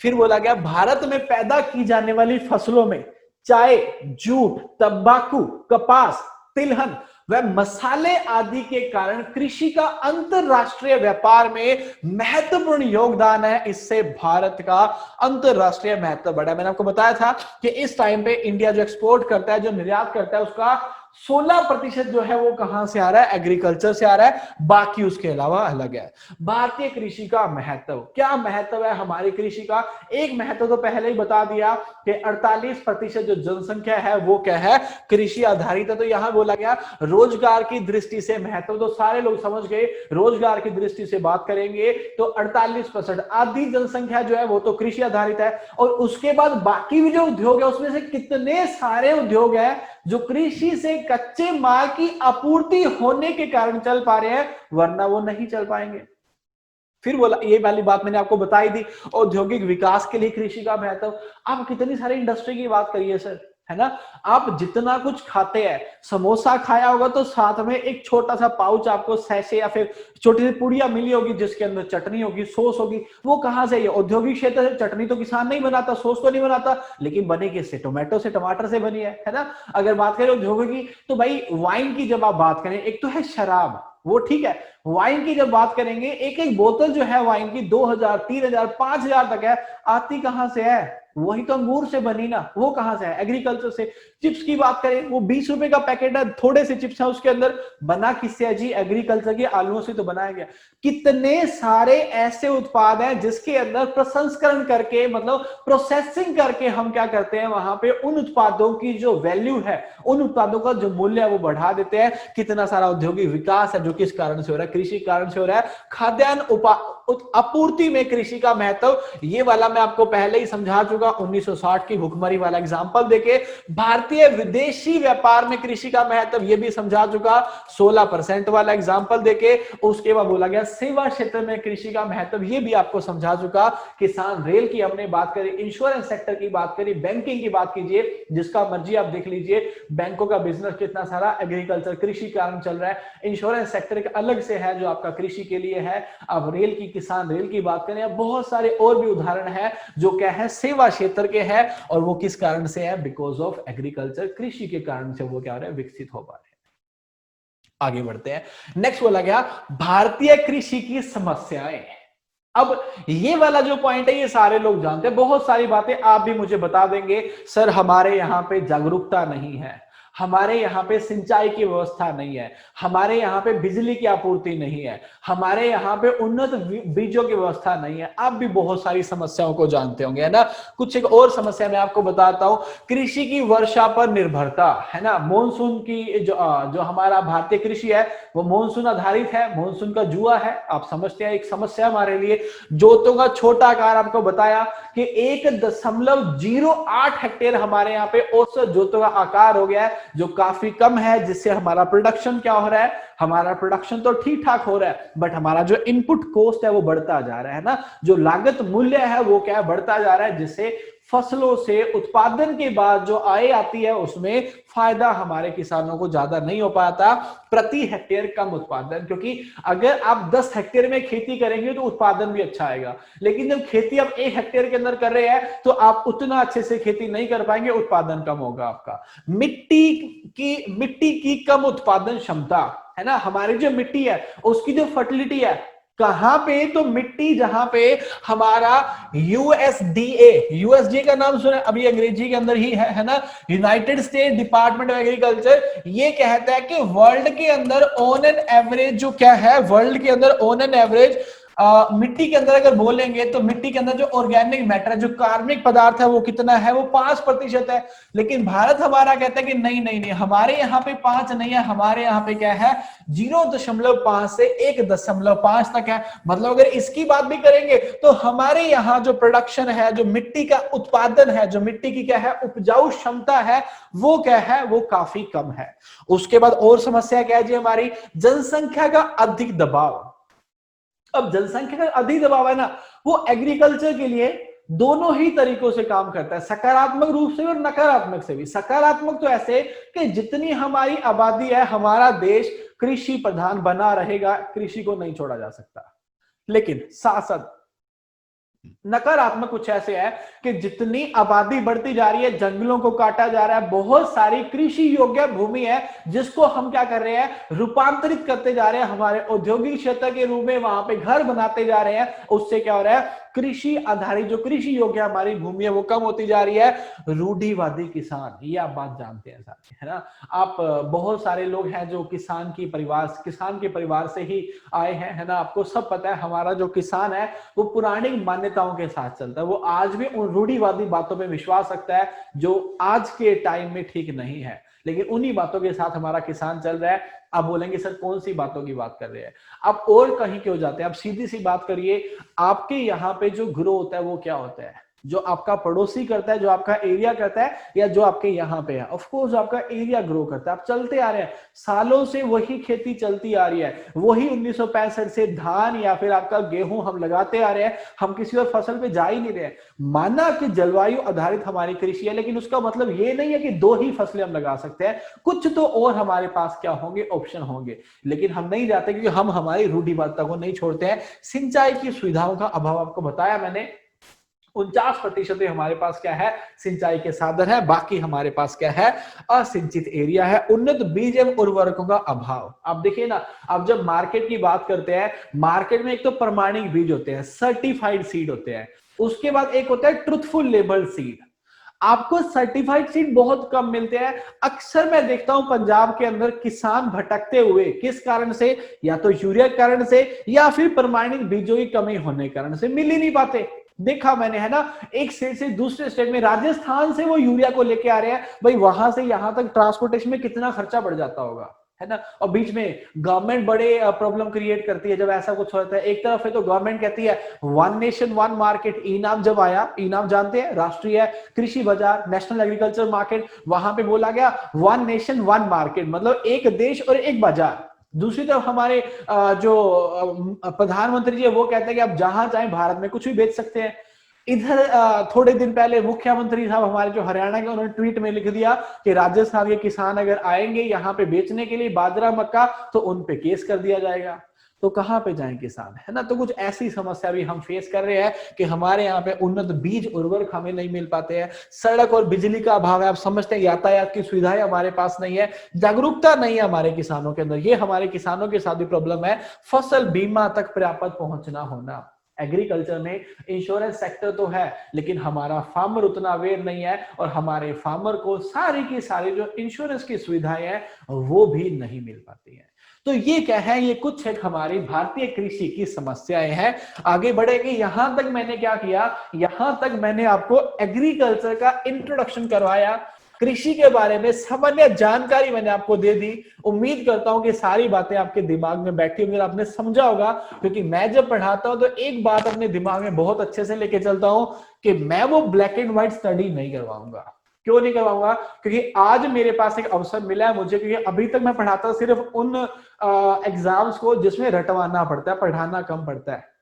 फिर बोला गया भारत में पैदा की जाने वाली फसलों में चाय, जूट, तंबाकू, कपास, तिलहन व मसाले आदि के कारण कृषि का अंतरराष्ट्रीय व्यापार में महत्वपूर्ण योगदान है। इससे भारत का अंतरराष्ट्रीय महत्व बढ़ा। मैंने आपको बताया था कि इस टाइम पे इंडिया जो एक्सपोर्ट करता है, जो निर्यात करता है, उसका 16% जो है वो कहां से आ रहा है? एग्रीकल्चर से आ रहा है, बाकी उसके अलावा अलग है। भारतीय कृषि का महत्व, क्या महत्व है हमारी कृषि का? एक महत्व तो पहले ही बता दिया कि 48% जो जनसंख्या है वो क्या है? कृषि आधारित है। तो यहां बोला गया रोजगार की दृष्टि से महत्व, तो सारे लोग समझ गए। रोजगार की दृष्टि से बात करेंगे तो 48%, आधी जनसंख्या जो है वो तो कृषि आधारित है। और उसके बाद बाकी भी जो उद्योग है उसमें से कितने सारे उद्योग है जो कृषि से कच्चे माल की आपूर्ति होने के कारण चल पा रहे हैं, वरना वो नहीं चल पाएंगे। फिर बोला, ये वाली बात मैंने आपको बताई दी, औद्योगिक विकास के लिए कृषि का महत्व। आप कितनी सारी इंडस्ट्री की बात करिए सर, है ना? आप जितना कुछ खाते हैं, समोसा खाया होगा तो साथ में एक छोटा सा पाउच आपको सैसे या फिर छोटी सी पुड़िया मिली होगी जिसके अंदर चटनी होगी, सॉस होगी। वो कहां से? ये औद्योगिक क्षेत्र से। चटनी तो किसान नहीं बनाता, सॉस तो नहीं बनाता, लेकिन बनी किससे? टोमेटो से, टमाटर से बनी है ना? अगर बात करें उद्योगों की तो भाई वाइन की जब आप बात करें, एक तो है शराब, वो ठीक है। वाइन की जब बात करेंगे, एक एक बोतल जो है वाइन की 2000, 3000, 5000 तक है। आती कहां से है? वही तो अंगूर से बनी ना, वो कहां से है? एग्रीकल्चर से। चिप्स की बात करें, वो 20 रुपए का पैकेट है, थोड़े से चिप्स है उसके अंदर, बना किससे है जी? एग्रीकल्चर के आलुओं से तो बनाया गया। कितने सारे ऐसे उत्पाद हैं जिसके अंदर प्रसंस्करण करके, मतलब प्रोसेसिंग करके हम क्या करते हैं, वहां पे उन उत्पादों की जो वैल्यू है, उन उत्पादों का जो मूल्य है वो बढ़ा देते हैं। कितना सारा औद्योगिक विकास है जो किस कारण से हो रहा है? कृषि कारण से हो रहा है। खाद्यान्न आपूर्ति में कृषि का महत्व, ये वाला मैं आपको पहले ही समझा चुका 1960 की भुखमरी वाला एग्जांपल देके। भारतीय विदेशी व्यापार में कृषि का महत्व, ये भी समझा चुका 16% वाला एग्जांपल देके। उसके बाद बोला गया सेवा क्षेत्र में कृषि का महत्व, ये भी आपको समझा चुका। किसान रेल की हमने बात करी, इंश्योरेंस सेक्टर की बात करी, बैंकिंग की बात कीजिए, जिसका मर्जी आप देख लीजिए, बैंकों का बिजनेस कितना सारा एग्रीकल्चर कृषि कारण चल रहा है। इंश्योरेंस सेक्टर अलग से है जो आपका कृषि के लिए है। अब रेल की, किसान रेल की बात करें, बहुत सारे और भी उदाहरण है जो क्या है? सेवा क्षेत्र के हैं, और वो किस कारण से है? बिकॉज ऑफ एग्रीकल्चर, कृषि के कारण से वो क्या हो रहा है? विकसित हो पा रहे हैं। आगे बढ़ते हैं। नेक्स्ट बोला गया भारतीय कृषि की समस्याएं। अब ये वाला जो पॉइंट है ये सारे लोग जानते हैं, बहुत सारी बातें आप भी मुझे बता देंगे, सर हमारे यहां पे जागरूकता नहीं है, हमारे यहाँ पे सिंचाई की व्यवस्था नहीं है, हमारे यहाँ पे बिजली की आपूर्ति नहीं है, हमारे यहाँ पे उन्नत बीजों की व्यवस्था नहीं है। आप भी बहुत सारी समस्याओं को जानते होंगे, है ना? कुछ एक और समस्या मैं आपको बताता हूं। कृषि की वर्षा पर निर्भरता, है ना? मॉनसून की जो हमारा भारतीय कृषि है वो मॉनसून आधारित है, मॉनसून का जुआ है। आप समझते हैं, एक समस्या हमारे लिए। जोतों का छोटा आकार, आपको बताया कि 1.08 हेक्टेयर हमारे यहाँ पे औसत जोतों का आकार हो गया है, जो काफी कम है, जिससे हमारा प्रोडक्शन क्या हो रहा है? हमारा प्रोडक्शन तो ठीक ठाक हो रहा है, बट हमारा जो इनपुट कॉस्ट है वो बढ़ता जा रहा है ना, जो लागत मूल्य है वो क्या है? बढ़ता जा रहा है, जिससे फसलों से उत्पादन के बाद जो आय आती है उसमें फायदा हमारे किसानों को ज्यादा नहीं हो पाता। प्रति हेक्टेयर कम उत्पादन, क्योंकि अगर आप 10 हेक्टेयर में खेती करेंगे तो उत्पादन भी अच्छा आएगा, लेकिन जब खेती आप 1 हेक्टेयर के अंदर कर रहे हैं तो आप उतना अच्छे से खेती नहीं कर पाएंगे, उत्पादन कम होगा आपका। मिट्टी की कम उत्पादन क्षमता, है ना? हमारी जो मिट्टी है उसकी जो फर्टिलिटी है कहां पे? तो मिट्टी जहां पे हमारा यूएसडीए का नाम सुना, अभी अंग्रेजी के अंदर ही है ना? United state department of agriculture, ये कहता है कि वर्ल्ड के अंदर ऑन एन एवरेज जो क्या है, वर्ल्ड के अंदर ऑन एन एवरेज मिट्टी के अंदर अगर बोलेंगे तो मिट्टी के अंदर जो ऑर्गेनिक मैटर है, जो कार्बनिक पदार्थ है, वो कितना है? वो 5% है। लेकिन भारत हमारा कहता है कि नहीं नहीं नहीं, हमारे यहाँ पे 5 नहीं है, हमारे यहाँ पे क्या है? 0.5 से 1.5 तक है। मतलब अगर इसकी बात भी करेंगे तो हमारे यहाँ जो प्रोडक्शन है, जो मिट्टी का उत्पादन है, जो मिट्टी की क्या है? उपजाऊ क्षमता है, वो क्या है? वो काफी कम है। उसके बाद और समस्या क्या है जी? हमारी जनसंख्या का अधिक दबाव। अब जनसंख्या का अधिक दबाव है ना, वो एग्रीकल्चर के लिए दोनों ही तरीकों से काम करता है, सकारात्मक रूप से और नकारात्मक से भी। सकारात्मक तो ऐसे कि जितनी हमारी आबादी है, हमारा देश कृषि प्रधान बना रहेगा, कृषि को नहीं छोड़ा जा सकता। लेकिन साथ साथ नकारात्मक कुछ ऐसे है कि जितनी आबादी बढ़ती जा रही है, जंगलों को काटा जा रहा है, बहुत सारी कृषि योग्य भूमि है जिसको हम क्या कर रहे हैं, रूपांतरित करते जा रहे हैं, हमारे औद्योगिक क्षेत्र के रूप में वहां पे घर बनाते जा रहे हैं। उससे क्या हो रहा है, कृषि आधारित जो कृषि योग्य हमारी भूमि है वो कम होती जा रही है। रूढ़िवादी किसान, ये आप बात जानते हैं साथी, है ना। आप बहुत सारे लोग हैं जो किसान के परिवार से ही आए हैं, है ना। आपको सब पता है हमारा जो किसान है वो पुरानी मान्यताओं के साथ चलता है, वो आज भी उन रूढ़िवादी बातों में विश्वास रखता है जो आज के टाइम में ठीक नहीं है, लेकिन उन्हीं बातों के साथ हमारा किसान चल रहा है। आप बोलेंगे सर कौन सी बातों की बात कर रहे हैं आप, और कहीं क्यों जाते हैं आप, सीधी सी बात करिए, आपके यहाँ पे जो ग्रो होता है वो क्या होता है, जो आपका पड़ोसी करता है, जो आपका एरिया करता है, या जो आपके यहाँ पे है। ऑफ कोर्स आपका एरिया ग्रो करता है, आप चलते आ रहे हैं, सालों से वही खेती चलती आ रही है, वही 1965 से धान या फिर आपका गेहूं हम लगाते आ रहे हैं, हम किसी और फसल पे जा ही नहीं रहे। माना कि जलवायु आधारित हमारी कृषि है, लेकिन उसका मतलब ये नहीं है कि 2 ही फसलें हम लगा सकते हैं, कुछ तो और हमारे पास क्या होंगे, ऑप्शन होंगे, लेकिन हम नहीं जाते क्योंकि हम हमारी रूढ़िवादिता को नहीं छोड़ते हैं। सिंचाई की सुविधाओं का अभाव, आपको बताया मैंने, 49% हमारे पास क्या है, सिंचाई के साधन है, बाकी हमारे पास क्या है, असिंचित एरिया है। उन्नत बीज एवं उर्वरकों का अभाव, आप देखिए ना, आप जब मार्केट की बात करते हैं, मार्केट में एक तो प्रमाणिक बीज होते हैं, सर्टिफाइड सीड होते हैं, उसके बाद एक होता है ट्रुथफुल लेबल सीड। आपको सर्टिफाइड सीड बहुत कम मिलते हैं। अक्सर मैं देखता हूं पंजाब के अंदर किसान भटकते हुए, किस कारण से, या तो यूरिया के कारण से या फिर प्रमाणित बीजों की कमी होने के कारण से, मिल ही नहीं पाते। देखा मैंने, है ना, एक स्टेट से दूसरे स्टेट में, राजस्थान से वो यूरिया को लेके आ रहे हैं, भाई वहां से यहां तक ट्रांसपोर्टेशन में कितना खर्चा बढ़ जाता होगा, है ना। और बीच में गवर्नमेंट बड़े प्रॉब्लम क्रिएट करती है जब ऐसा कुछ होता है। एक तरफ है तो गवर्नमेंट कहती है one nation one market, e-NAM जब आया, ई-नाम जानते हैं, राष्ट्रीय कृषि बाजार, नेशनल एग्रीकल्चर मार्केट, वहां पे बोला गया वन नेशन वन मार्केट, मतलब एक देश और एक बाजार। दूसरी तरफ हमारे जो प्रधानमंत्री जी है वो कहते हैं कि आप जहां चाहें भारत में कुछ भी बेच सकते हैं। इधर थोड़े दिन पहले मुख्यमंत्री साहब हमारे जो हरियाणा के, उन्होंने ट्वीट में लिख दिया कि राजस्थान के किसान अगर आएंगे यहाँ पे बेचने के लिए बाजरा मक्का तो उन पे केस कर दिया जाएगा। तो कहां पे जाएं किसान, है ना। तो कुछ ऐसी समस्या भी हम फेस कर रहे हैं कि हमारे यहाँ पे उन्नत बीज उर्वरक हमें नहीं मिल पाते हैं, सड़क और बिजली का अभाव है, आप समझते हैं, यातायात की सुविधाएं हमारे पास नहीं है, जागरूकता नहीं है हमारे किसानों के अंदर, ये हमारे किसानों के साथ भी प्रॉब्लम है। फसल बीमा तक पर्याप्त पहुंचना होना, एग्रीकल्चर में इंश्योरेंस सेक्टर तो है लेकिन हमारा फार्मर उतना अवेयर नहीं है, और हमारे फार्मर को सारी की सारी जो इंश्योरेंस की सुविधाएं हैं वो भी नहीं मिल पाती है। तो ये क्या है, ये कुछ एक हमारी भारतीय कृषि की समस्याएं हैं। आगे बढ़ेगी, यहां तक मैंने क्या किया, यहां तक मैंने आपको एग्रीकल्चर का इंट्रोडक्शन करवाया, कृषि के बारे में सामान्य जानकारी मैंने आपको दे दी। उम्मीद करता हूं कि सारी बातें आपके दिमाग में बैठी होंगी, आपने समझा होगा, क्योंकि मैं जब पढ़ाता हूं तो एक बात अपने दिमाग में बहुत अच्छे से लेके चलता हूं कि मैं वो ब्लैक एंड व्हाइट स्टडी नहीं करवाऊंगा। क्यों नहीं करवाऊंगा, क्योंकि आज मेरे पास एक अवसर मिला है मुझे, क्योंकि अभी तक मैं पढ़ाता सिर्फ उन एग्जाम्स को जिसमें रटवाना पड़ता है, पढ़ाना कम पड़ता है।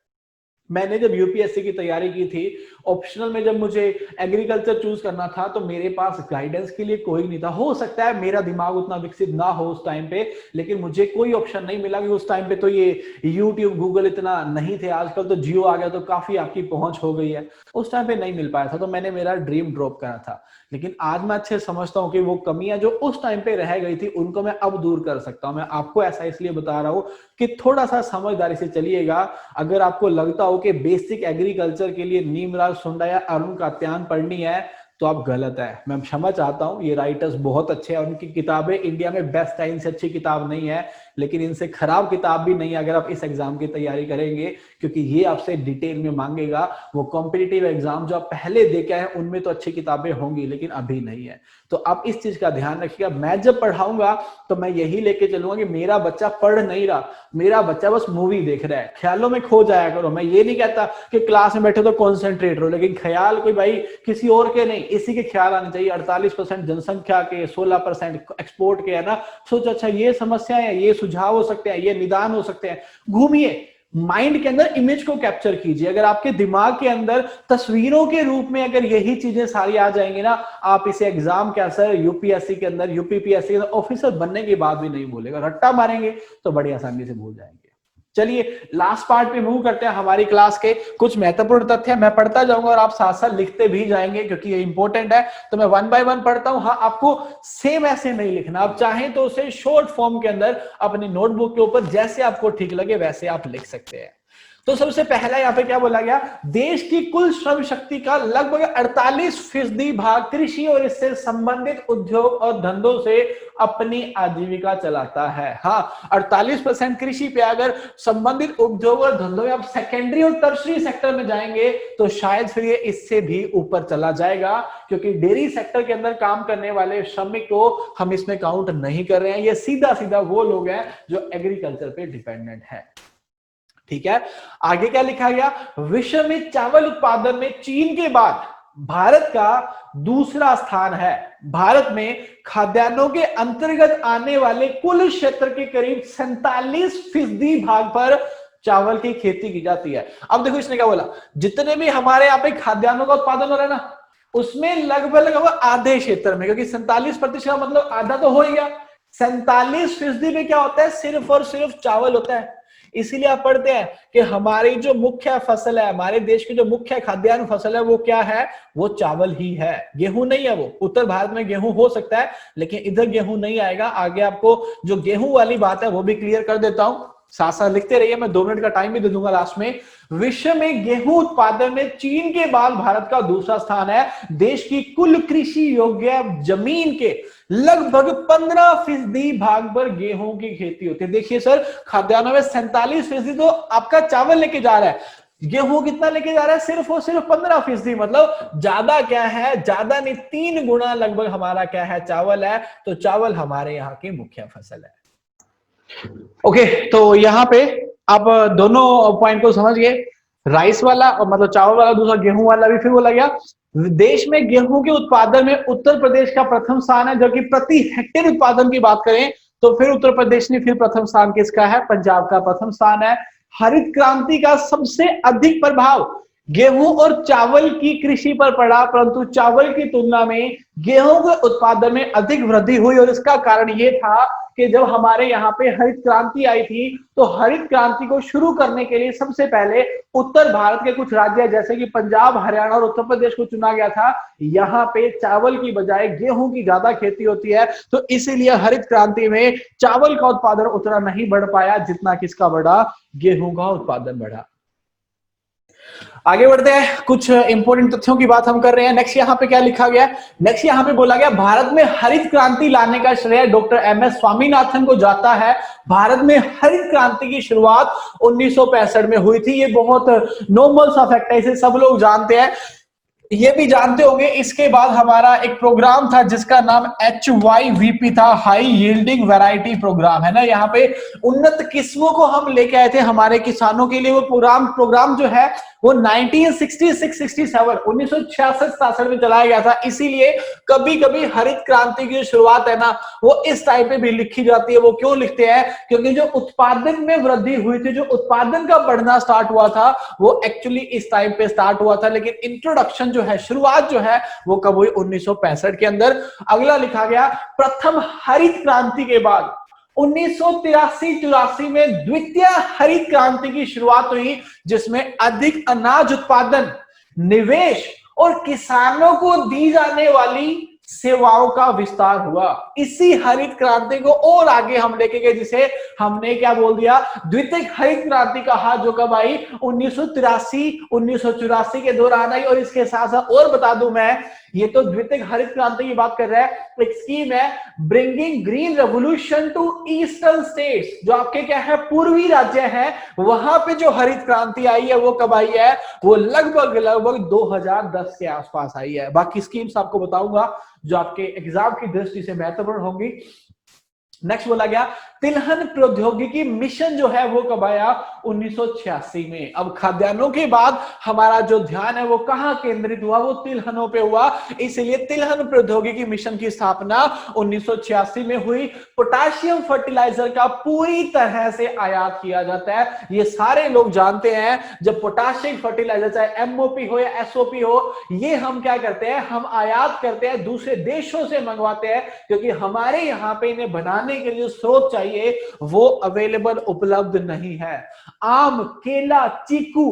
मैंने जब यूपीएससी की तैयारी की थी, ऑप्शनल में जब मुझे एग्रीकल्चर चूज करना था तो मेरे पास गाइडेंस के लिए कोई नहीं था। हो सकता है मेरा दिमाग उतना विकसित ना हो उस टाइम पे, लेकिन मुझे कोई ऑप्शन नहीं मिला, कि उस टाइम पे तो ये यूट्यूब गूगल इतना नहीं थे, आजकल तो जियो आ गया तो काफी आपकी पहुंच हो गई है, उस टाइम पे नहीं मिल पाया था, तो मैंने मेरा ड्रीम ड्रॉप करा था। लेकिन आज मैं अच्छे समझता हूँ कि वो कमियां जो उस टाइम पे रह गई थी उनको मैं अब दूर कर सकता हूँ। मैं आपको ऐसा इसलिए बता रहा हूँ कि थोड़ा सा समझदारी से चलिएगा। अगर आपको लगता हो कि बेसिक एग्रीकल्चर के लिए नीमराज सुंडा या अरुण कात्यायन पढ़नी है तो आप गलत है। मैं क्षमा चाहता हूं, ये राइटर्स बहुत अच्छे हैं, उनकी किताबें इंडिया में बेस्ट है, इनसे अच्छी किताब नहीं है, लेकिन इनसे खराब किताब भी नहीं है अगर आप इस एग्जाम की तैयारी करेंगे, क्योंकि ये आपसे डिटेल में मांगेगा। वो कॉम्पिटिटिव एग्जाम जो आप पहले देखे हैं उनमें तो अच्छी किताबें होंगी, लेकिन अभी नहीं है। तो आप इस चीज का ध्यान रखिएगा। मैं जब पढ़ाऊंगा तो मैं यही लेके चलूंगा कि मेरा बच्चा पढ़ नहीं रहा, मेरा बच्चा बस मूवी देख रहा है, ख्यालों में खो जाया करो। मैं ये नहीं कहता कि क्लास में बैठे तो कॉन्सेंट्रेट रहो, लेकिन ख्याल कोई भाई किसी और के नहीं, इसी के ख्याल आने चाहिए। 48% जनसंख्या के, 16% एक्सपोर्ट के, है ना। सोचो अच्छा ये समस्या है, ये सुझाव हो सकते हैं, ये निदान हो सकते हैं। घूमिए, माइंड के अंदर इमेज को कैप्चर कीजिए। अगर आपके दिमाग के अंदर तस्वीरों के रूप में अगर यही चीजें सारी आ जाएंगी ना, आप इसे एग्जाम के असर यूपीएससी के अंदर, यूपीपीएससी के अंदर ऑफिसर बनने के बाद भी नहीं भूलेगा। रट्टा मारेंगे तो बड़ी आसानी से भूल जाएंगे। चलिए लास्ट पार्ट पे मूव करते हैं हमारी क्लास के। कुछ महत्वपूर्ण तथ्य मैं पढ़ता जाऊंगा और आप साथ साथ लिखते भी जाएंगे क्योंकि ये इंपॉर्टेंट है। तो मैं 1 बाय 1 पढ़ता हूं। हाँ, आपको सेम ऐसे नहीं लिखना, आप चाहें तो उसे शॉर्ट फॉर्म के अंदर अपनी नोटबुक के ऊपर जैसे आपको ठीक लगे वैसे आप लिख सकते हैं। तो सबसे पहला यहाँ पे क्या बोला गया, देश की कुल श्रम शक्ति का लगभग 48% भाग कृषि और इससे संबंधित उद्योग और धंधों से अपनी आजीविका चलाता है। हाँ, 48% कृषि पे अगर संबंधित उद्योग और धंधों में आप सेकेंडरी और टर्शरी सेक्टर में जाएंगे तो शायद फिर ये इससे भी ऊपर चला जाएगा, क्योंकि डेयरी सेक्टर के अंदर काम करने वाले श्रमिक को हम इसमें काउंट नहीं कर रहे हैं। ये सीधा सीधा वो लोग हैं जो एग्रीकल्चर पे डिपेंडेंट है। ठीक है, आगे क्या लिखा गया, विश्व में चावल उत्पादन में चीन के बाद भारत का दूसरा स्थान है। भारत में खाद्यान्नों के अंतर्गत आने वाले कुल क्षेत्र के करीब 47% भाग पर चावल की खेती की जाती है। अब देखो इसने क्या बोला, जितने भी हमारे यहाँ पे खाद्यान्नों का उत्पादन हो रहा है ना, उसमें लगभग आधे क्षेत्र में, क्योंकि 47% मतलब आधा तो हो ही गया, 47% में क्या होता है, सिर्फ और सिर्फ चावल होता है। इसीलिए आप पढ़ते हैं कि हमारी जो मुख्य फसल है, हमारे देश की जो मुख्य खाद्यान्न फसल है वो क्या है, वो चावल ही है, गेहूं नहीं है। वो उत्तर भारत में गेहूं हो सकता है लेकिन इधर गेहूं नहीं आएगा। आगे आपको जो गेहूं वाली बात है वो भी क्लियर कर देता हूं, साथ साथ लिखते रहिए, मैं 2 मिनट का टाइम भी दे दूंगा लास्ट में। विश्व में गेहूं उत्पादन में चीन के बाद भारत का दूसरा स्थान है। देश की कुल कृषि योग्य जमीन के लगभग 15% भाग पर गेहूं की खेती होती है। देखिए सर, खाद्यान्नों में 47% तो आपका चावल लेके जा रहा है, गेहूं कितना लेके जा रहा है, सिर्फ और सिर्फ 15%। मतलब ज्यादा क्या है, ज्यादा नहीं 3 गुना लगभग हमारा क्या है, चावल है। तो चावल हमारे यहाँ की मुख्य फसल है। ओके, तो यहाँ पे आप दोनों पॉइंट को समझ गए, राइस वाला और मतलब चावल वाला, दूसरा गेहूं वाला भी फिर बोला गया। देश में गेहूं के उत्पादन में उत्तर प्रदेश का प्रथम स्थान है, जबकि प्रति हेक्टेयर उत्पादन की बात करें तो फिर उत्तर प्रदेश ने फिर प्रथम स्थान किसका है, पंजाब का प्रथम स्थान है। हरित क्रांति का सबसे अधिक प्रभाव गेहूं और चावल की कृषि पर पड़ा, परंतु चावल की तुलना में गेहूं के उत्पादन में अधिक वृद्धि हुई। और इसका कारण यह था कि जब हमारे यहाँ पे हरित क्रांति आई थी तो हरित क्रांति को शुरू करने के लिए सबसे पहले उत्तर भारत के कुछ राज्य जैसे कि पंजाब, हरियाणा और उत्तर प्रदेश को चुना गया था। यहाँ पे चावल की बजाय गेहूं की ज्यादा खेती होती है, तो इसीलिए हरित क्रांति में चावल का उत्पादन उतना नहीं बढ़ पाया जितना किसका बढ़ा, गेहूं का उत्पादन बढ़ा। आगे बढ़ते हैं, कुछ इंपॉर्टेंट तथ्यों की बात हम कर रहे हैं। नेक्स्ट यहाँ पे क्या लिखा गया, नेक्स्ट यहाँ पे बोला गया, भारत में हरित क्रांति लाने का श्रेय डॉक्टर एम.एस. स्वामीनाथन को जाता है। भारत में हरित क्रांति की शुरुआत 1965 में हुई थी। ये बहुत नॉर्मल सा फैक्ट है, इसे सब लोग जानते हैं। ये भी जानते होंगे, इसके बाद हमारा एक प्रोग्राम था जिसका नाम HYVP था, हाई यील्डिंग वैरायटी प्रोग्राम, है ना। यहाँ पे उन्नत किस्मों को हम लेके आए थे हमारे किसानों के लिए। वो प्रोग्राम जो है वो 1966-67 में चलाया गया था। इसीलिए कभी कभी हरित क्रांति की जो शुरुआत है ना, वो इस टाइप पे भी लिखी जाती है। वो क्यों लिखते हैं, क्योंकि जो उत्पादन में वृद्धि हुई थी, जो उत्पादन का बढ़ना स्टार्ट हुआ था, वो एक्चुअली इस टाइम पे स्टार्ट हुआ था। लेकिन इंट्रोडक्शन जो है, शुरुआत जो है, वो कब हुई, 1965 के अंदर। अगला लिखा गया, प्रथम हरित क्रांति के बाद 1983-84 में द्वितीय हरित क्रांति की शुरुआत हुई, जिसमें अधिक अनाज उत्पादन, निवेश और किसानों को दी जाने वाली सेवाओं का विस्तार हुआ। इसी हरित क्रांति को और आगे हम लेके गए, जिसे हमने क्या बोल दिया, द्वितीय हरित क्रांति कहा, जो कब आई, 1983-1984 के दौरान आई। और इसके साथ साथ और बता दूं मैं, ये तो द्वितीय हरित क्रांति की बात कर रहा है, एक स्कीम है bringing green revolution to eastern states, जो आपके क्या है, पूर्वी राज्य है, वहां पे जो हरित क्रांति आई है वो कब आई है, वो लगभग 2010 के आसपास आई है। बाकी स्कीम्स आपको बताऊंगा जो आपके एग्जाम की दृष्टि से महत्वपूर्ण होंगी। नेक्स्ट बोला गया, तिलहन प्रौद्योगिकी मिशन जो है वो कब आया, 1986 में। अब खाद्यान्नों के बाद हमारा जो ध्यान है वो कहां केंद्रित हुआ, वो तिलहनों पे हुआ। इसलिए तिलहन प्रौद्योगिकी मिशन की स्थापना 1986 में हुई। पोटाशियम फर्टिलाइजर का पूरी तरह से आयात किया जाता है, ये सारे लोग जानते हैं। जब पोटाशियम फर्टिलाइजर चाहे MOP हो या SOP हो, ये हम क्या करते हैं, हम आयात करते हैं, दूसरे देशों से मंगवाते हैं, क्योंकि हमारे यहाँ पे इन्हें बनाने खाने के लिए जो स्रोत चाहिए वो अवेलेबल उपलब्ध नहीं है। आम, केला, चीकू,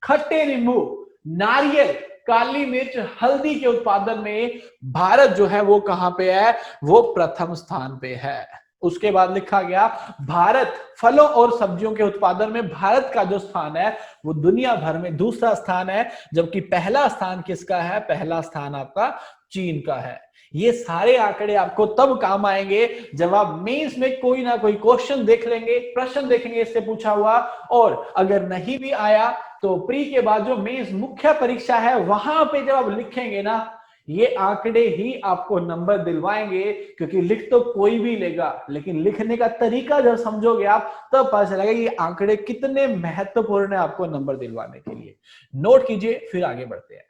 खट्टे नींबू, नारियल, काली मिर्च, हल्दी के उत्पादन में भारत जो है वो कहां पे है, वो प्रथम स्थान पे है। उसके बाद लिखा गया भारत फलों और सब्जियों के उत्पादन में भारत का जो स्थान है वो दुनिया भर में दूसरा स्थान है, जबकि पहला स्थान किसका है, पहला स्थान आपका चीन का है। ये सारे आंकड़े आपको तब काम आएंगे जब आप मेंस में कोई ना कोई क्वेश्चन देख लेंगे, प्रश्न देखेंगे इससे पूछा हुआ, और अगर नहीं भी आया तो प्री के बाद जो मेंस मुख्य परीक्षा है वहां पे जब आप लिखेंगे ना, ये आंकड़े ही आपको नंबर दिलवाएंगे, क्योंकि लिख तो कोई भी लेगा, लेकिन लिखने का तरीका जब समझोगे आप तब पता चलेगा ये आंकड़े कितने महत्वपूर्ण है आपको नंबर दिलवाने के लिए। नोट कीजिए, फिर आगे बढ़ते हैं।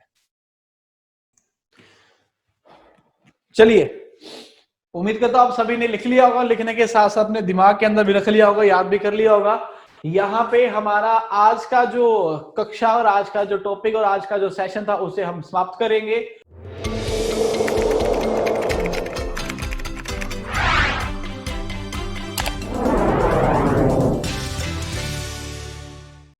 चलिए, उम्मीद करता हूं आप सभी ने लिख लिया होगा, लिखने के साथ साथ अपने दिमाग के अंदर भी रख लिया होगा, याद भी कर लिया होगा। यहाँ पे हमारा आज का जो कक्षा और आज का जो टॉपिक और आज का जो सेशन था उसे हम समाप्त करेंगे।